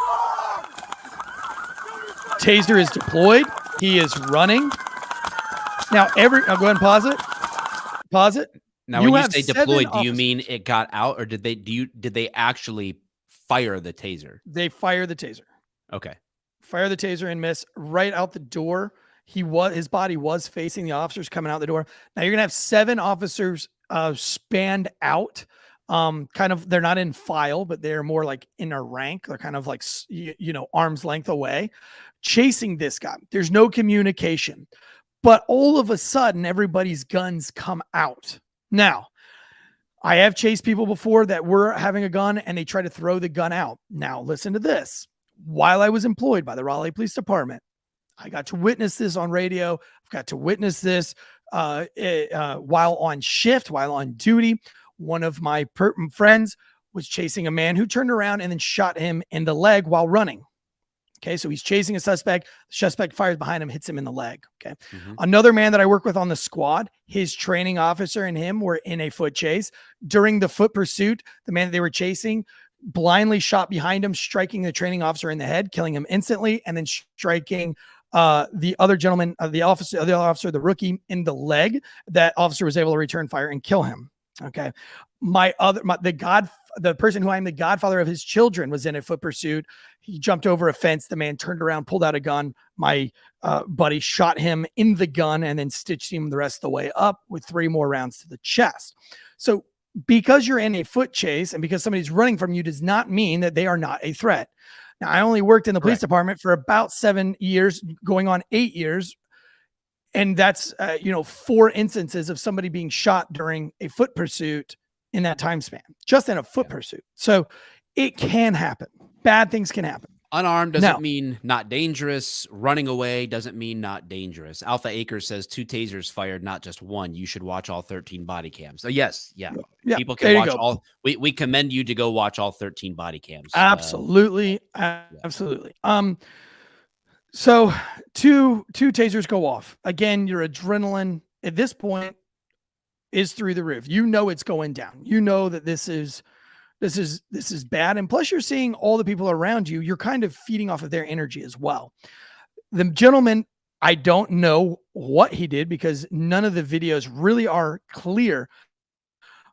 Taser is deployed. He is running. Now, I'll go ahead and pause it. Pause it. Now, when you say deployed, do you mean it got out, or did they actually fire the taser? They fire the taser. Okay. Fire the taser and miss right out the door. His body was facing the officers coming out the door. Now you're gonna have 7 officers spanned out. They're not in file, but they're more like in a rank. They're kind of like arm's length away, chasing this guy. There's no communication, but all of a sudden, everybody's guns come out. Now, I have chased people before that were having a gun and they try to throw the gun out. Now, listen to this. While I was employed by the Raleigh Police Department, I got to witness this on radio. I've got to witness this while on shift, while on duty. One of my friends was chasing a man who turned around and then shot him in the leg while running. Okay, so he's chasing a suspect. The suspect fires behind him, hits him in the leg. Okay. Another man that I work with on the squad, his training officer and him were in a foot chase. During the foot pursuit, the man that they were chasing blindly shot behind him, striking the training officer in the head, killing him instantly, and then striking the other gentleman, the other officer, the rookie, in the leg. That officer was able to return fire and kill him. Okay. The person who I'm the godfather of his children was in a foot pursuit. He jumped over a fence. The man turned around, pulled out a gun. My buddy shot him in the gun and then stitched him the rest of the way up with 3 more rounds to the chest. So because you're in a foot chase and because somebody's running from you does not mean that they are not a threat. Now, I only worked in the police department for about 7 years, going on 8 years. And that's, 4 instances of somebody being shot during a foot pursuit in that time span, just in a foot pursuit. So it can happen. Bad things can happen. Unarmed doesn't mean not dangerous. Running away doesn't mean not dangerous. Alpha Acres says 2 tasers fired, not just 1. You should watch all 13 body cams. So yes, people can watch all. We commend you to go watch all 13 body cams. Absolutely, absolutely. So two tasers go off. Again, your adrenaline at this point is through the roof. You know it's going down. You know that this is bad. And plus you're seeing all the people around you. You're kind of feeding off of their energy as well. The gentleman, I don't know what he did because none of the videos really are clear.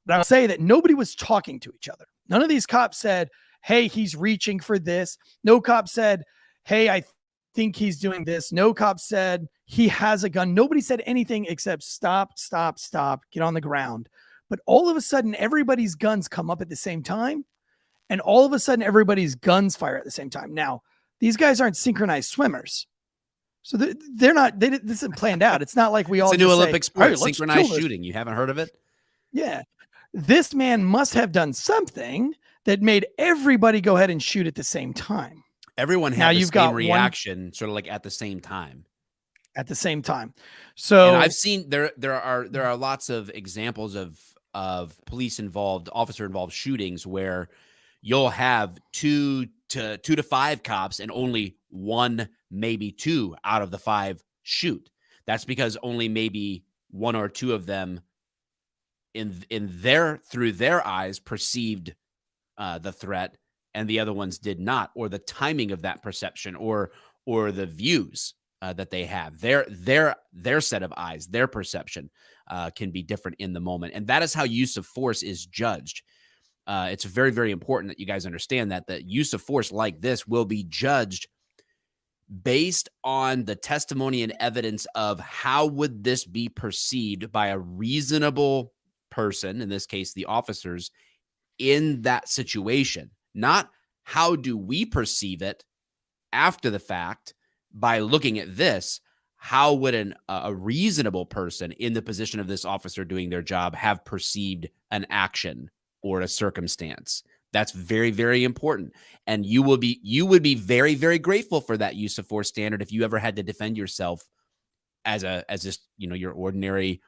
But I'll say that nobody was talking to each other. None of these cops said, hey, he's reaching for this. No cop said, hey, I think he's doing this. No cop said he has a gun. Nobody said anything except stop, get on the ground. But all of a sudden, everybody's guns come up at the same time. And all of a sudden, everybody's guns fire at the same time. Now, these guys aren't synchronized swimmers. So this isn't planned out. It's not like we all. It's a new Olympic sport, hey, synchronized shooting. You haven't heard of it? Yeah. This man must have done something that made everybody go ahead and shoot at the same time. Everyone had the same reaction, sort of like at the same time. At the same time. So and I've seen there are lots of examples of police involved, officer involved shootings where you'll have 2 to 5 cops and only 1, maybe 2 out of the 5 shoot. That's because only maybe 1 or 2 of them through their eyes perceived the threat and the other ones did not, or the timing of that perception or the views that they have. Their set of eyes, their perception can be different in the moment. And that is how use of force is judged. It's very, very important that you guys understand that the use of force like this will be judged based on the testimony and evidence of how would this be perceived by a reasonable person, in this case, the officers, in that situation. Not how do we perceive it after the fact by looking at this. How would a reasonable person in the position of this officer doing their job have perceived an action or a circumstance? That's very, very important. And you would be very, very grateful for that use of force standard if you ever had to defend yourself as just, your ordinary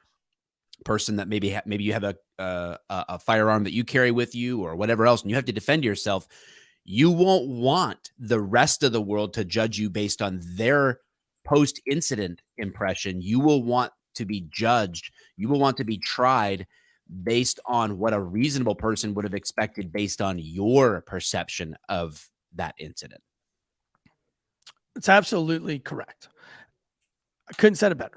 person that maybe you have a firearm that you carry with you or whatever else, and you have to defend yourself. You won't want the rest of the world to judge you based on their post-incident impression. You will want to be judged. You will want to be tried based on what a reasonable person would have expected based on your perception of that incident. It's absolutely correct. I couldn't said it better.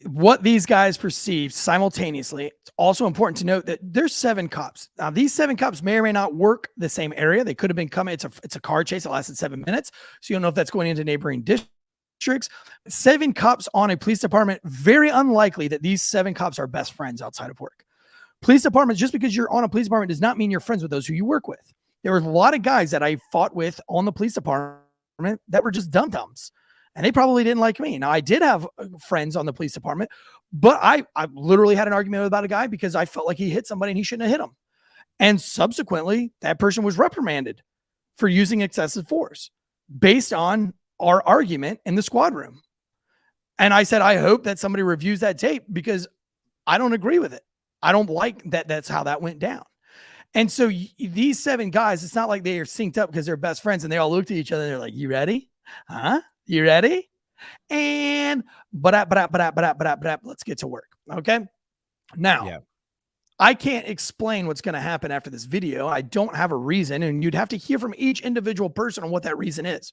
What these guys perceived simultaneously, it's also important to note that there's 7 cops. Now, these 7 cops may or may not work the same area. They could have been coming. It's a car chase that lasted 7 minutes. So you don't know if that's going into neighboring districts. 7 cops on a police department, very unlikely that these 7 cops are best friends outside of work. Police departments, just because you're on a police department does not mean you're friends with those who you work with. There were a lot of guys that I fought with on the police department that were just dum-dums. And they probably didn't like me. Now, I did have friends on the police department, but I literally had an argument about a guy because I felt like he hit somebody and he shouldn't have hit him. And subsequently, that person was reprimanded for using excessive force based on our argument in the squad room. And I said, I hope that somebody reviews that tape because I don't agree with it. I don't like that that's how that went down. And so these 7 guys, it's not like they are synced up because they're best friends and they all looked at each other and they're like, you ready? Huh? You ready? And let's get to work. Okay. Now, I can't explain what's going to happen after this video. I don't have a reason, and you'd have to hear from each individual person on what that reason is.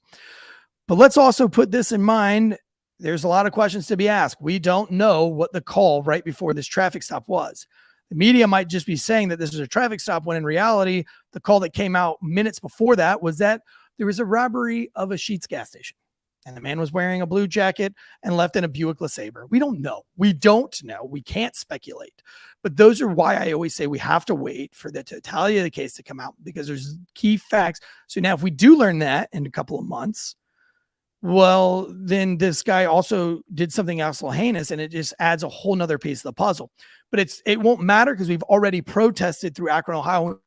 But let's also put this in mind. There's a lot of questions to be asked. We don't know what the call right before this traffic stop was. The media might just be saying that this was a traffic stop when in reality, the call that came out minutes before that was that there was a robbery of a Sheetz gas station. And the man was wearing a blue jacket and left in a Buick LeSabre. We don't know. We don't know. We can't speculate. But those are why I always say we have to wait for the totality of the case to come out, because there's key facts. So now if we do learn that in a couple of months, well, then this guy also did something else heinous, and it just adds a whole nother piece of the puzzle. But it won't matter because we've already protested through Akron, Ohio.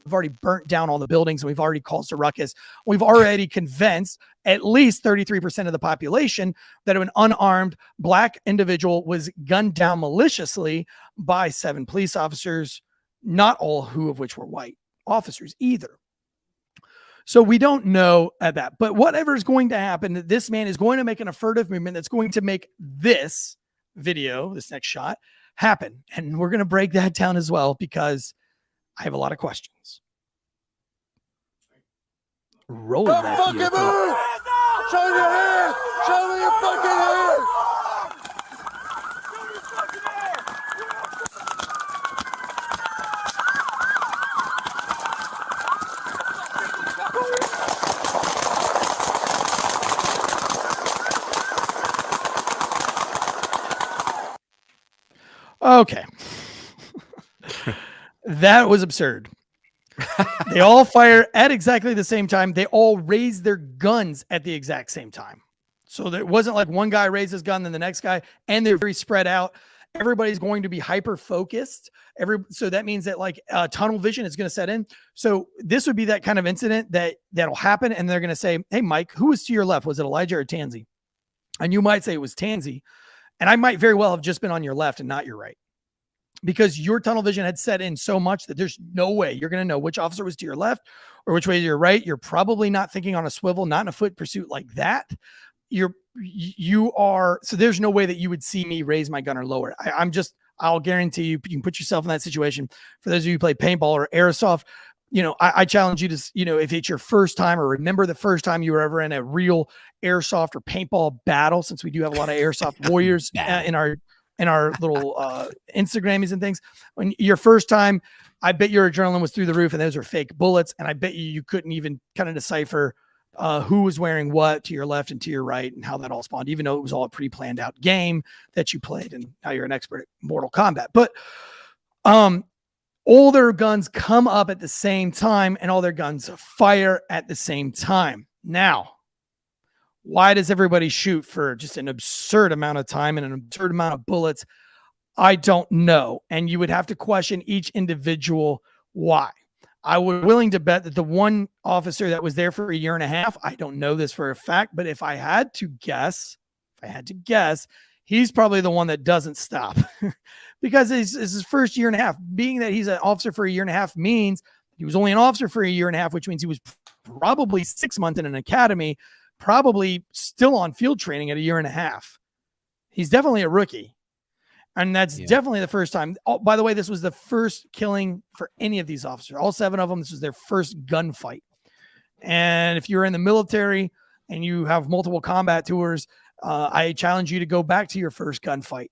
We've already burnt down all the buildings, and we've already caused a ruckus. We've already convinced at least 33% of the population that an unarmed black individual was gunned down maliciously by 7 police officers, not all of which were white officers either. So we don't know at that, but whatever is going to happen, this man is going to make an affirmative movement that's going to make this video, this next shot, happen. And we're going to break that down as well, because I have a lot of questions. Roll that fucking move! Show me your hand! Show me your fucking hand! Okay. That was absurd. They all fire at exactly the same time. They all raise their guns at the exact same time. So there wasn't like one guy raised his gun, then the next guy, and they're very spread out. Everybody's going to be hyper focused. So that means that like tunnel vision is going to set in. So this would be that kind of incident that'll happen. And they're going to say, hey, Mike, who was to your left? Was it Elijah or Tansey? And you might say it was Tansey. And I might very well have just been on your left and not your right, because your tunnel vision had set in so much that there's no way you're going to know which officer was to your left or which way to your right. You're probably not thinking on a swivel, not in a foot pursuit like that. You are. So there's no way that you would see me raise my gun or lower. I'll guarantee you can put yourself in that situation. For those of you who play paintball or airsoft, I challenge you to, if it's your first time, or remember the first time you were ever in a real airsoft or paintball battle, since we do have a lot of airsoft warriors in our little Instagrammies and things. When your first time, I bet your adrenaline was through the roof, and those are fake bullets. And I bet you couldn't even kind of decipher who was wearing what to your left and to your right and how that all spawned, even though it was all a pre-planned out game that you played. And now you're an expert at Mortal Kombat. But all their guns come up at the same time, and all their guns fire at the same time. Now, why does everybody shoot for just an absurd amount of time and an absurd amount of bullets? I don't know. And you would have to question each individual why. I was willing to bet that the one officer that was there for a year and a half, I don't know this for a fact, but if I had to guess, he's probably the one that doesn't stop because it's his first year and a half. Being that he's an officer for a year and a half means he was only an officer for a year and a half, which means he was probably 6 months in an academy, probably still on field training at a year and a half. He's definitely a rookie. And that's definitely the first time. Oh, by the way, this was the first killing for any of these officers. All 7 of them, this was their first gunfight. And if you're in the military and you have multiple combat tours, I challenge you to go back to your first gunfight.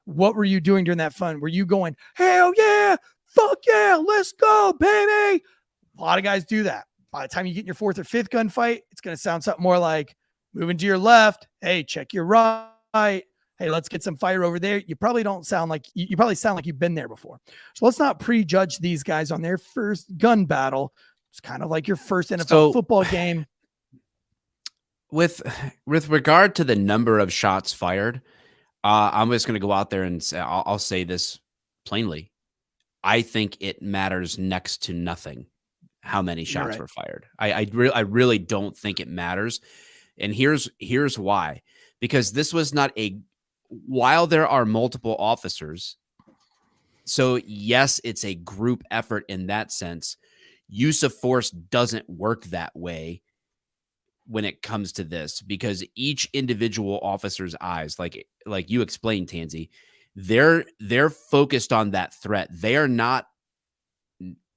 What were you doing during that fun? Were you going, hell yeah, fuck yeah, let's go, baby? A lot of guys do that. By the time you get in your 4th or 5th gunfight, it's going to sound something more like moving to your left. Hey, check your right. Hey, let's get some fire over there. You probably don't sound like you probably sound like you've been there before. So let's not prejudge these guys on their first gun battle. It's kind of like your first NFL football game. With regard to the number of shots fired, I'm just going to go out there and say, I'll say this plainly. I think it matters next to nothing how many shots were fired. I really don't think it matters. And here's why. Because this was not while there are multiple officers, So yes, it's a group effort in that sense. Use of force doesn't work that way when it comes to this, because each individual officer's eyes, like you explained, Tansey, they're focused on that threat. They're not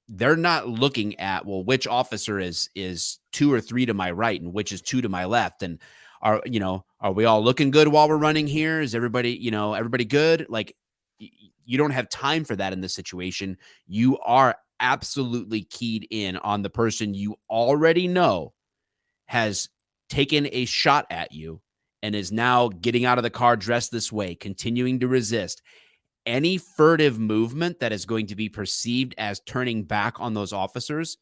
looking at, well, which officer is 2 or 3 to my right and which is 2 to my left, and are we all looking good while we're running here? Is everybody good? Like, you don't have time for that in this situation. You are absolutely keyed in on the person you already know has taken a shot at you and is now getting out of the car dressed this way, continuing to resist. Any furtive movement that is going to be perceived as turning back on those officers,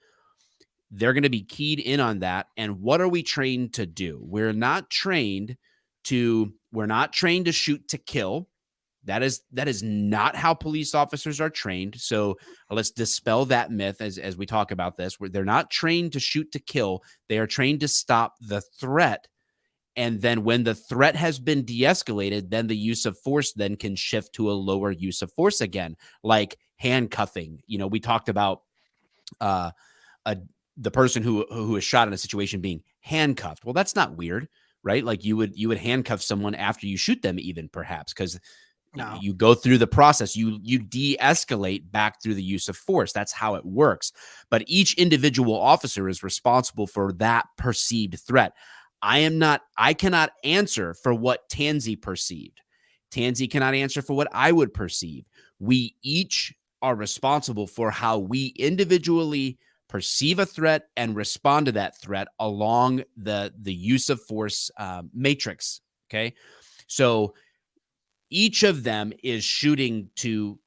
they're going to be keyed in on that. And what are we trained to do? We're not trained to shoot to kill. That is not how police officers are trained. So let's dispel that myth as we talk about this. They're not trained to shoot to kill. They are trained to stop the threat. And then when the threat has been de-escalated, then the use of force then can shift to a lower use of force again, like handcuffing. We talked about the person who is shot in a situation being handcuffed. Well, that's not weird, right? Like you would handcuff someone after you shoot them, even perhaps, because you go through the process, you de-escalate back through the use of force. That's how it works. But each individual officer is responsible for that perceived threat. I cannot answer for what Tansey perceived. Tansey cannot answer for what I would perceive. We each are responsible for how we individually perceive a threat and respond to that threat along the use of force matrix. Okay. So each of them is shooting to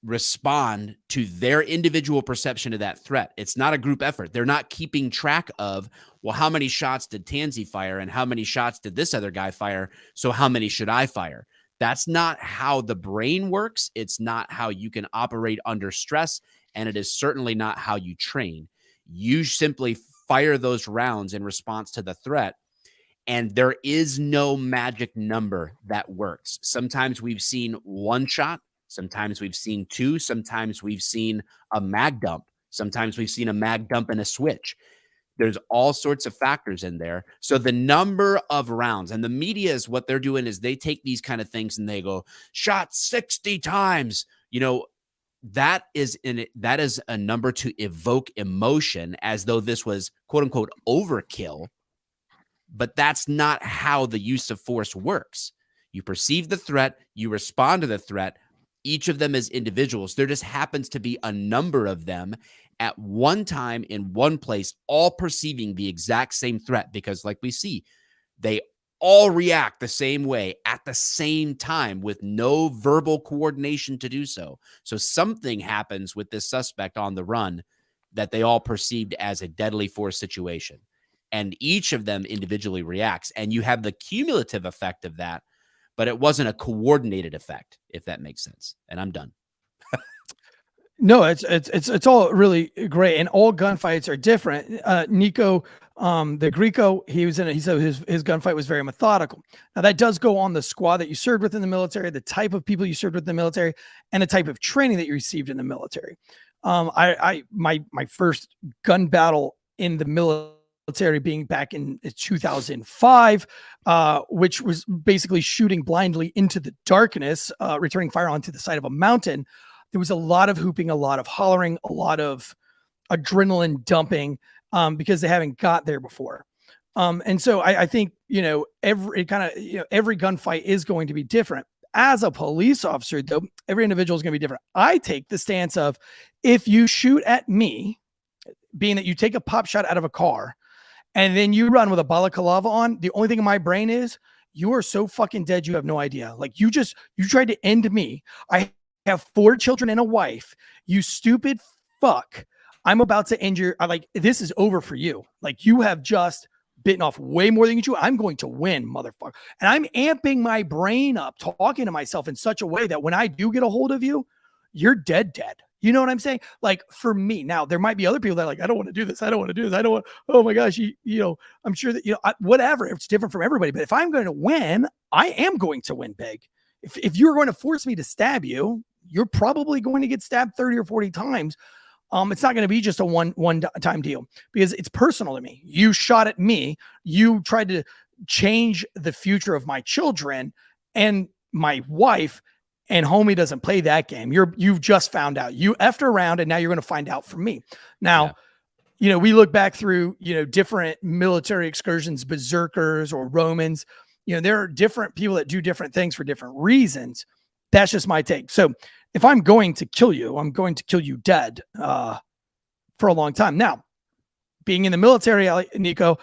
respond to their individual perception of that threat. It's not a group effort. They're not keeping track of, well, how many shots did Tansey fire and how many shots did this other guy fire? So how many should I fire? That's not how the brain works. It's not how you can operate under stress. And it is certainly not how you train. You simply fire those rounds in response to the threat. And there is no magic number that works. Sometimes we've seen 1 shot. Sometimes we've seen 2. Sometimes we've seen a mag dump. Sometimes we've seen a mag dump and a switch. There's all sorts of factors in there. So the number of rounds, and the media is what they're doing is they take these kind of things and they go, shot 60 times. That is a number to evoke emotion, as though this was quote unquote overkill. But that's not how the use of force works. You perceive the threat, you respond to the threat. Each of them is individuals. There just happens to be a number of them at one time in one place, all perceiving the exact same threat, because like we see, they all react the same way at the same time with no verbal coordination to do so. So something happens with this suspect on the run that they all perceived as a deadly force situation. And each of them individually reacts. And you have the cumulative effect of that, but it wasn't a coordinated effect, if that makes sense. And I'm done. No, it's all really great, and all gunfights are different. Nico, the Greco, he said his gunfight was very methodical. Now that does go on the squad that you served with in the military, the type of people you served with in the military, and the type of training that you received in the military. My first gun battle in the military being back in 2005, which was basically shooting blindly into the darkness, returning fire onto the side of a mountain. There was a lot of hooping, a lot of hollering, a lot of adrenaline dumping, because they haven't got there before. And so I think, every gunfight is going to be different. As a police officer, though, every individual is going to be different. I take the stance of, if you shoot at me, being that you take a pop shot out of a car and then you run with a balaclava on, the only thing in my brain is, you are so fucking dead, you have no idea. Like, you tried to end me. I have 4 children and a wife. You stupid fuck. I'm about to end this is over for you. Like, you have just bitten off way more than you chew. I'm going to win, motherfucker. And I'm amping my brain up, talking to myself in such a way that when I do get a hold of you, you're dead. You know what I'm saying? Like, for me, now there might be other people that are like, I don't want to do this. I don't want to do this. I don't want, oh my gosh. I'm sure that, whatever, it's different from everybody, but if I'm going to win, I am going to win big. If you're going to force me to stab you, you're probably going to get stabbed 30 or 40 times. It's not going to be just a one-time deal because it's personal to me. You shot at me. You tried to change the future of my children and my wife, and homie doesn't play that game. You've just found out. You effed around, and now you're going to find out from me. Now, we look back through, different military excursions, berserkers or Romans. There are different people that do different things for different reasons. That's just my take. So if I'm going to kill you, I'm going to kill you dead for a long time. Now, being in the military, Nico,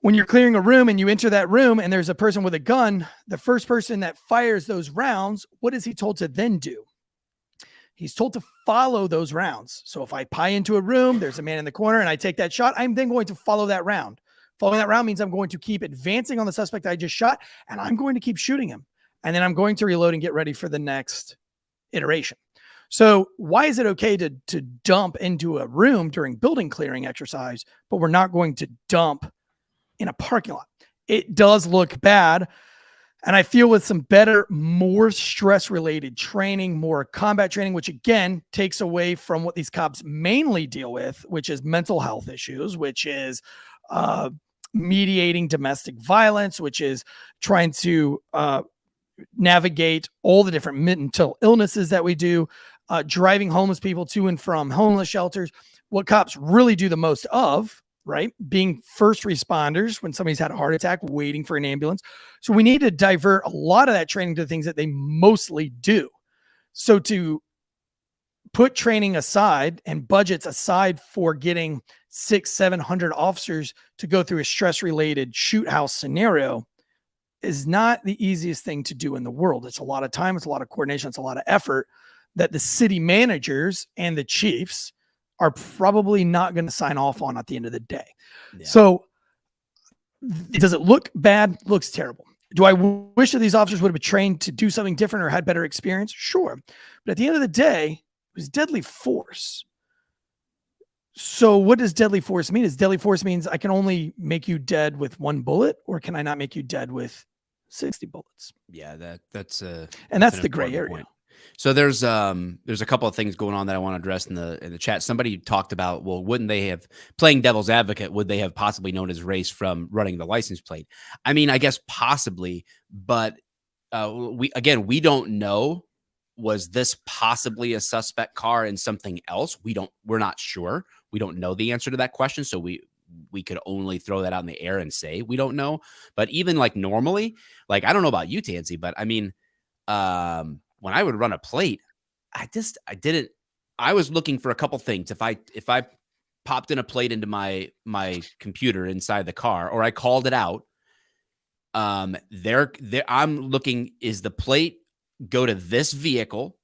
when you're clearing a room and you enter that room and there's a person with a gun, the first person that fires those rounds, what is he told to then do? He's told to follow those rounds. So if I pie into a room, there's a man in the corner and I take that shot, I'm then going to follow that round. Following that round means I'm going to keep advancing on the suspect I just shot, and I'm going to keep shooting him. And then I'm going to reload and get ready for the next iteration. So why is it okay to dump into a room during building clearing exercise, but we're not going to dump in a parking lot? It does look bad. And I feel with some better, more stress-related training, more combat training, which again takes away from what these cops mainly deal with, which is mental health issues, which is mediating domestic violence, which is trying to navigate all the different mental illnesses that we do, driving homeless people to and from homeless shelters. What cops really do the most of, right? Being first responders when somebody's had a heart attack, waiting for an ambulance. So we need to divert a lot of that training to the things that they mostly do. So to put training aside and budgets aside for getting 600-700 officers to go through a stress-related shoot house scenario is not the easiest thing to do in the world. It's a lot of time. It's a lot of coordination. It's a lot of effort that the city managers and the chiefs are probably not going to sign off on at the end of the day. Yeah. So does it look bad? Looks terrible. Do I wish that these officers would have been trained to do something different or had better experience? Sure. But at the end of the day, it was deadly force. So what does deadly force mean? Is deadly force means I can only make you dead with one bullet, or can I not make you dead with 60 bullets? Yeah, that's the gray area. Point. So there's a couple of things going on that I want to address in the chat. Somebody talked about, well, wouldn't they have, playing devil's advocate, would they have possibly known his race from running the license plate? I mean, I guess possibly, but we don't know. Was this possibly a suspect car in something else? We're not sure. We don't know the answer to that question. So we could only throw that out in the air and say we don't know. But even like normally, like, I don't know about you, Tansey, but I mean, when I would run a plate, I was looking for a couple things. If I popped in a plate into my computer inside the car, or I called it out, I'm looking, is the plate go to this vehicle,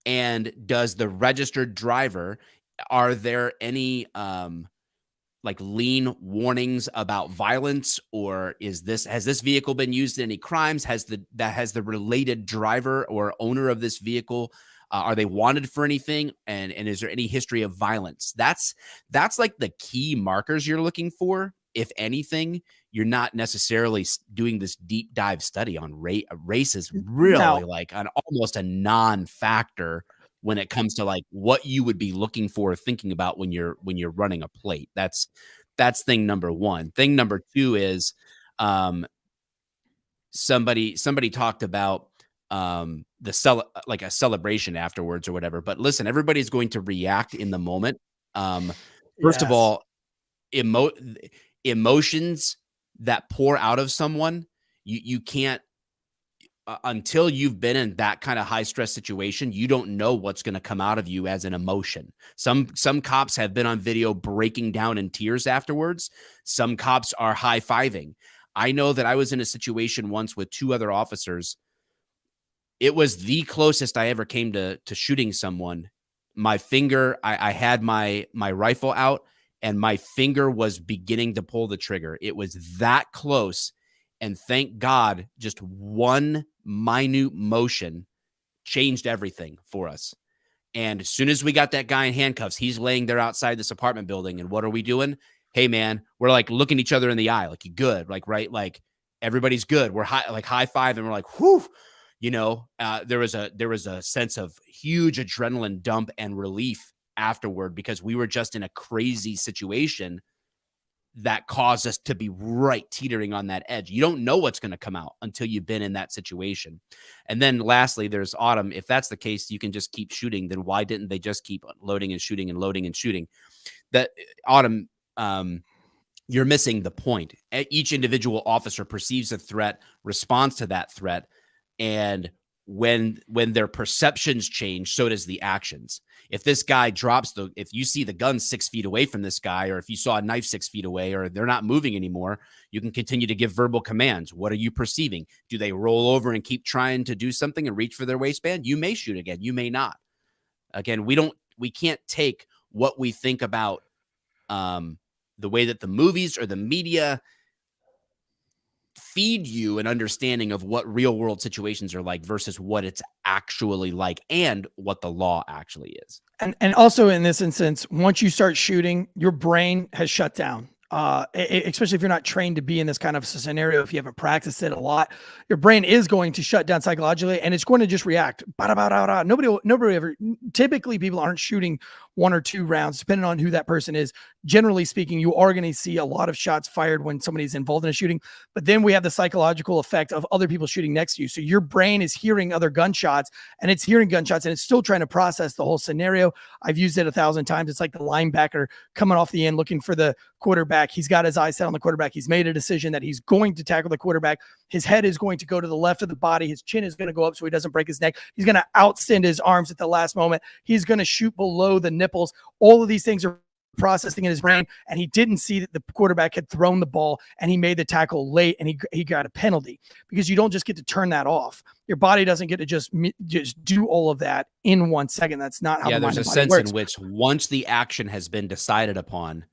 and does the registered driver, are there any like lien warnings about violence, or has this vehicle been used in any crimes? Has the related driver or owner of this vehicle, are they wanted for anything? And is there any history of violence? That's like the key markers you're looking for. If anything, you're not necessarily doing this deep dive study on race is really like almost a non-factor when it comes to like what you would be looking for, thinking about when you're running a plate. That's thing number one. Thing number two is somebody talked about like a celebration afterwards or whatever. But listen, everybody's going to react in the moment. First of all, emotions that pour out of someone, you can't, until you've been in that kind of high stress situation, you don't know what's going to come out of you as an emotion. Some cops have been on video breaking down in tears afterwards. Some cops are high-fiving. I know that I was in a situation once with two other officers. It was the closest I ever came to shooting someone. My finger, I had my rifle out, and my finger was beginning to pull the trigger. It was that close. And thank God, just one minute motion changed everything for us. And as soon as we got that guy in handcuffs, he's laying there outside this apartment building. And what are we doing? Hey, man, we're like looking each other in the eye. Like, you good? Like, right? Like, everybody's good. We're high five. And we're like, whew, You know, there was a sense of huge adrenaline dump and relief afterward because we were just in a crazy situation that caused us to be right teetering on that edge. You don't know what's going to come out until you've been in that situation. And then lastly, there's Autumn. If that's the case, you can just keep shooting. Then why didn't they just keep loading and shooting and loading and shooting? That Autumn, you're missing the point. Each individual officer perceives a threat, responds to that threat, and when their perceptions change, so does the actions. If this guy if you see the gun 6 feet away from this guy, or if you saw a knife 6 feet away, or they're not moving anymore, you can continue to give verbal commands. What are you perceiving? Do they roll over and keep trying to do something and reach for their waistband? You may shoot again. You may not. Again, we can't take what we think about the way that the movies or the media feed you an understanding of what real world situations are like versus what it's actually like and what the law actually is. And also in this instance, once you start shooting, your brain has shut down. Especially if you're not trained to be in this kind of scenario, if you haven't practiced it a lot, your brain is going to shut down psychologically and it's going to just react. Nobody ever, typically people aren't shooting 1 or 2 rounds, depending on who that person is. Generally speaking, you are going to see a lot of shots fired when somebody's involved in a shooting, but then we have the psychological effect of other people shooting next to you. So your brain is hearing other gunshots and it's hearing gunshots and it's still trying to process the whole scenario. I've used it 1,000 times. It's like the linebacker coming off the end, looking for the quarterback. He's got his eyes set on the quarterback. He's made a decision that he's going to tackle the quarterback. His head is going to go to the left of the body. His chin is going to go up so he doesn't break his neck. He's going to outextend his arms at the last moment. He's going to shoot below the nipples. All of these things are processing in his brain, and he didn't see that the quarterback had thrown the ball and he made the tackle late and he got a penalty, because you don't just get to turn that off. Your body doesn't get to just do all of that in 1 second. That's not how the mind and body works. There's a sense in which once the action has been decided upon,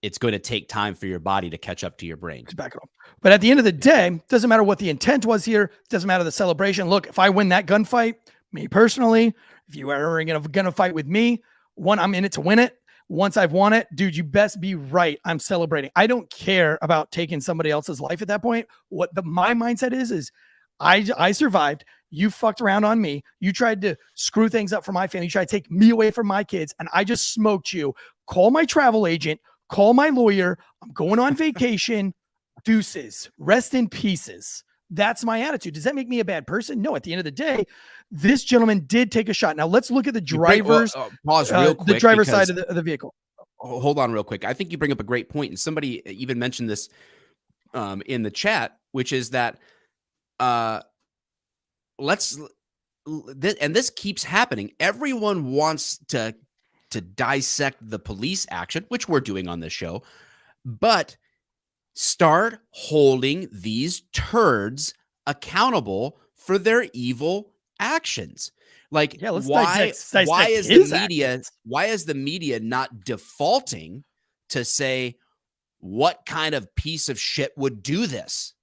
it's going to take time for your body to catch up to your brain. Back it up. But at the end of the day, doesn't matter what the intent was here. Doesn't matter the celebration. Look, if I win that gunfight, me personally, if you are in a gunfight with me, one, I'm in it to win it. Once I've won it, dude, you best be right. I'm celebrating. I don't care about taking somebody else's life at that point. What my mindset is I survived. You fucked around on me. You tried to screw things up for my family. You tried to take me away from my kids, and I just smoked you. Call my travel agent. Call my lawyer. I'm going on vacation. Deuces. Rest in pieces. That's my attitude. Does that make me a bad person? No. At the end of the day, this gentleman did take a shot. Now let's look at the driver's pause real quick. The driver's side of the vehicle. Hold on real quick. I think you bring up a great point, and somebody even mentioned this in the chat, which is that this keeps happening. Everyone wants to dissect the police action, which we're doing on this show, but start holding these turds accountable for their evil actions. Like, yeah, let's why is the media not defaulting to say what kind of piece of shit would do this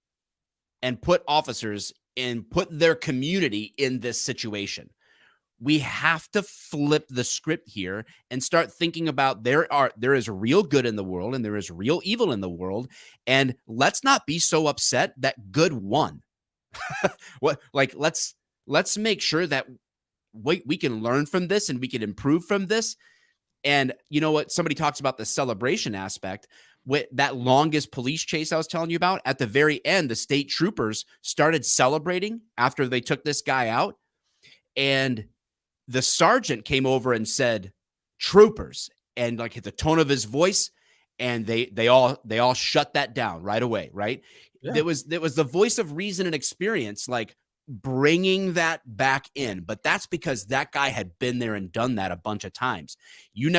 and put officers and put their community in this situation? We have to flip the script here and start thinking about there is real good in the world and there is real evil in the world. And let's not be so upset that good won. Let's make sure that we can learn from this and we can improve from this. And you know what? Somebody talks about the celebration aspect. With that longest police chase I was telling you about, at the very end, the state troopers started celebrating after they took this guy out. And the sergeant came over and said, "Troopers," and like hit the tone of his voice, and they all shut that down right away. Right? Yeah. There was the voice of reason and experience, like bringing that back in. But that's because that guy had been there and done that a bunch of times. You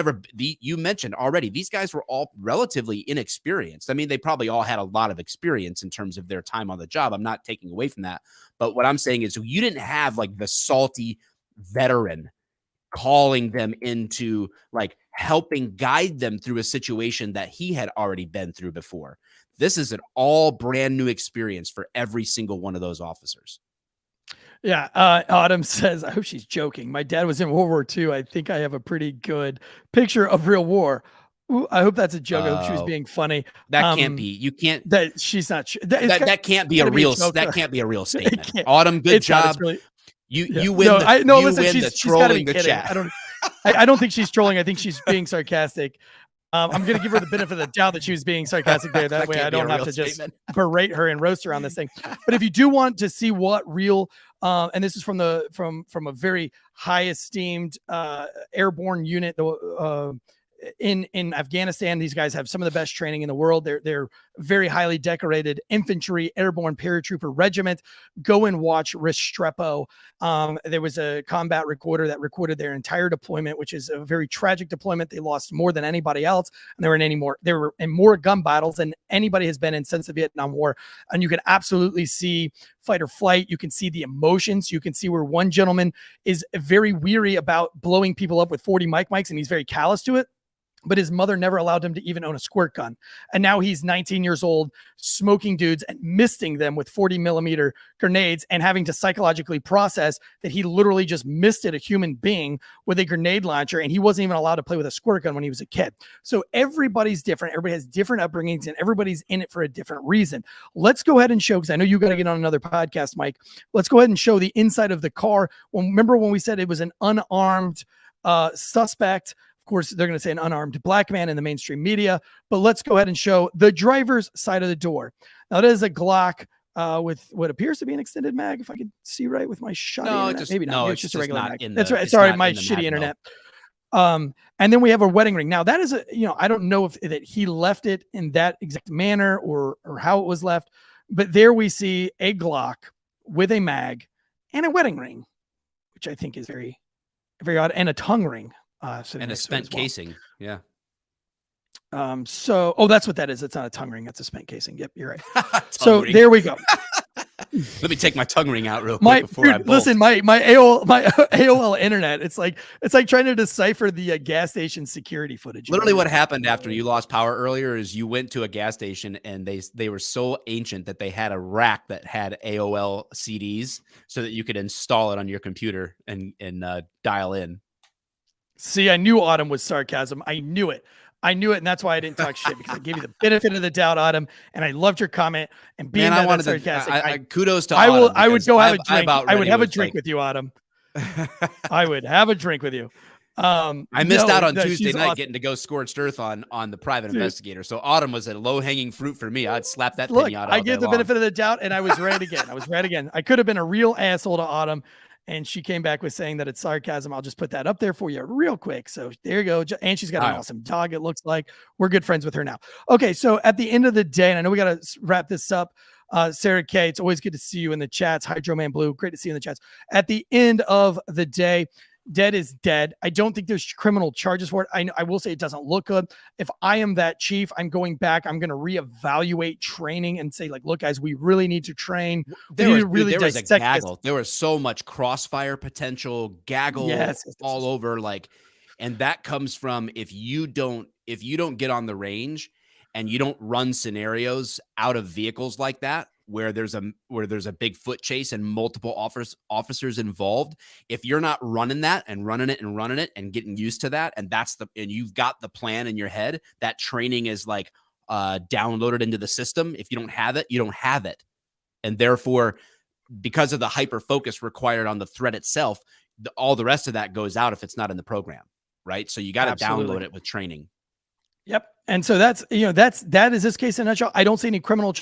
mentioned already, these guys were all relatively inexperienced. I mean, they probably all had a lot of experience in terms of their time on the job. I'm not taking away from that. But what I'm saying is you didn't have like the salty veteran calling them into like helping guide them through a situation that he had already been through before. This is an all brand new experience for every single one of those officers. Yeah. Autumn says, I hope she's joking. My dad was in World War II. I think I have a pretty good picture of real war. Ooh, I hope that's a joke. I hope she was being funny. That can't be. You can't. That she's not. That can't be a real. That can't be a real statement. Autumn, good it's job. Really, you win. Listen, she's got to be the kidding. chat. I don't think she's trolling. I think she's being sarcastic. I'm going to give her the benefit of the doubt that she was being sarcastic there. That way I don't have to just berate her and roast her on this thing. But if you do want to see what real, and this is from a very high esteemed airborne unit, in Afghanistan, these guys have some of the best training in the world. They're very highly decorated infantry airborne paratrooper regiment. Go and watch Restrepo. There was a combat recorder that recorded their entire deployment, which is a very tragic deployment. They lost more than anybody else, and they were in more gun battles than anybody has been in since the Vietnam War. And you can absolutely see fight or flight. You can see the emotions. You can see where one gentleman is very weary about blowing people up with 40 mics, and he's very callous to it. But his mother never allowed him to even own a squirt gun. And now he's 19 years old, smoking dudes and misting them with 40 millimeter grenades and having to psychologically process that he literally just misted a human being with a grenade launcher. And he wasn't even allowed to play with a squirt gun when he was a kid. So everybody's different. Everybody has different upbringings and everybody's in it for a different reason. Let's go ahead and show, because I know you got to get on another podcast, Mike. Let's go ahead and show the inside of the car. Well, remember when we said it was an unarmed suspect? Of course, they're going to say an unarmed black man in the mainstream media, but let's go ahead and show the driver's side of the door. Now, that is a Glock with what appears to be an extended mag, if I can see right with my shoddy internet. Maybe not. It's just a regular mag. That's right. Sorry, my shitty internet. And then we have a wedding ring. Now, that is I don't know if that he left it in that exact manner or how it was left, but there we see a Glock with a mag and a wedding ring, which I think is very, very odd, and a tongue ring. And a spent casing. Yeah. So that's what that is. It's not a tongue ring. That's a spent casing. Yep. You're right. So ring. There we go. Let me take my tongue ring out real quick before I bolt. Listen, my AOL internet. It's like trying to decipher the gas station security footage. Literally, what happened after you lost power earlier is you went to a gas station and they were so ancient that they had a rack that had AOL CDs so that you could install it on your computer and dial in. See, I knew Autumn was sarcasm. I knew it. And that's why I didn't talk shit, because I gave you the benefit of the doubt, Autumn, and I loved your comment. And being that that's sarcastic, kudos to Autumn. I would go have a drink. I would have a drink with you, Autumn. I would have a drink with you. I missed out on Tuesday night getting to go scorched earth on the private investigator. So Autumn was a low hanging fruit for me. I'd slap that penny out. I gave the benefit of the doubt, and I was right again. I could have been a real asshole to Autumn. And she came back with saying that it's sarcasm. I'll just put that up there for you real quick. So there you go. And she's got an awesome dog, it looks like. We're good friends with her now. Okay, so at the end of the day, and I know we got to wrap this up, Sarah K, it's always good to see you in the chats. Hydro Man Blue, great to see you in the chats. At the end of the day, dead is dead. I don't think there's criminal charges for it. I will say it doesn't look good. If I am that chief, I'm going back. I'm going to reevaluate training and say, like, look, guys, we really need to train. There was a gaggle. There was so much crossfire potential, gaggle all over. And that comes from if you don't get on the range and you don't run scenarios out of vehicles like that, where there's a big foot chase and multiple officers involved. If you're not running that and running it and getting used to that, and you've got the plan in your head, that training is like downloaded into the system. If you don't have it, you don't have it. And therefore, because of the hyper focus required on the threat itself, all the rest of that goes out if it's not in the program, right? So you got to download it with training. Yep. And so that is this case in a nutshell. I don't see any criminal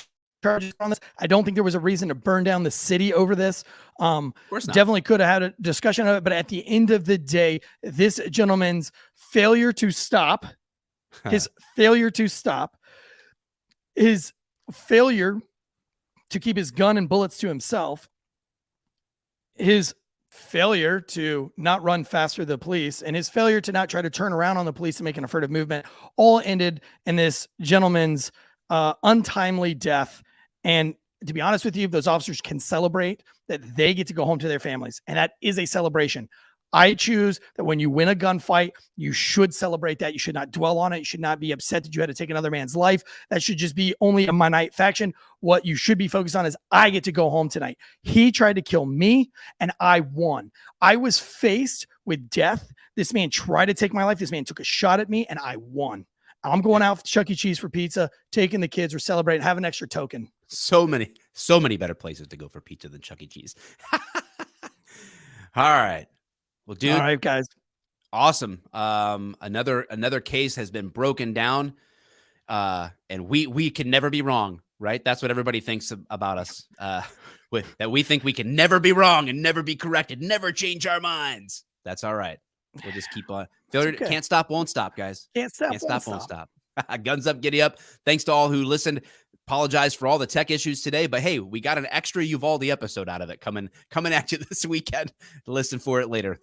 charges on this. I don't think there was a reason to burn down the city over this. Definitely could have had a discussion of it, but at the end of the day, this gentleman's failure to stop, his failure to keep his gun and bullets to himself, his failure to not run faster than the police, and his failure to not try to turn around on the police and make an affirmative movement all ended in this gentleman's untimely death. And to be honest with you, those officers can celebrate that they get to go home to their families. And that is a celebration. I choose that when you win a gunfight, you should celebrate that. You should not dwell on it. You should not be upset that you had to take another man's life. That should just be only a minute faction. What you should be focused on is I get to go home tonight. He tried to kill me and I won. I was faced with death. This man tried to take my life. This man took a shot at me and I won. I'm going out to Chuck E. Cheese for pizza, taking the kids, or celebrating, have an extra token. So many better places to go for pizza than Chuck E. Cheese. All right. Well, dude. All right, guys. Awesome. Another case has been broken down. And we can never be wrong, right? That's what everybody thinks about us. That we think we can never be wrong and never be corrected, never change our minds. That's all right. We'll just keep on. Failure can't stop, won't stop, guys. Can't stop, won't stop. Guns up, giddy up. Thanks to all who listened. Apologize for all the tech issues today, but hey, we got an extra Uvalde episode out of it coming at you this weekend. Listen for it later.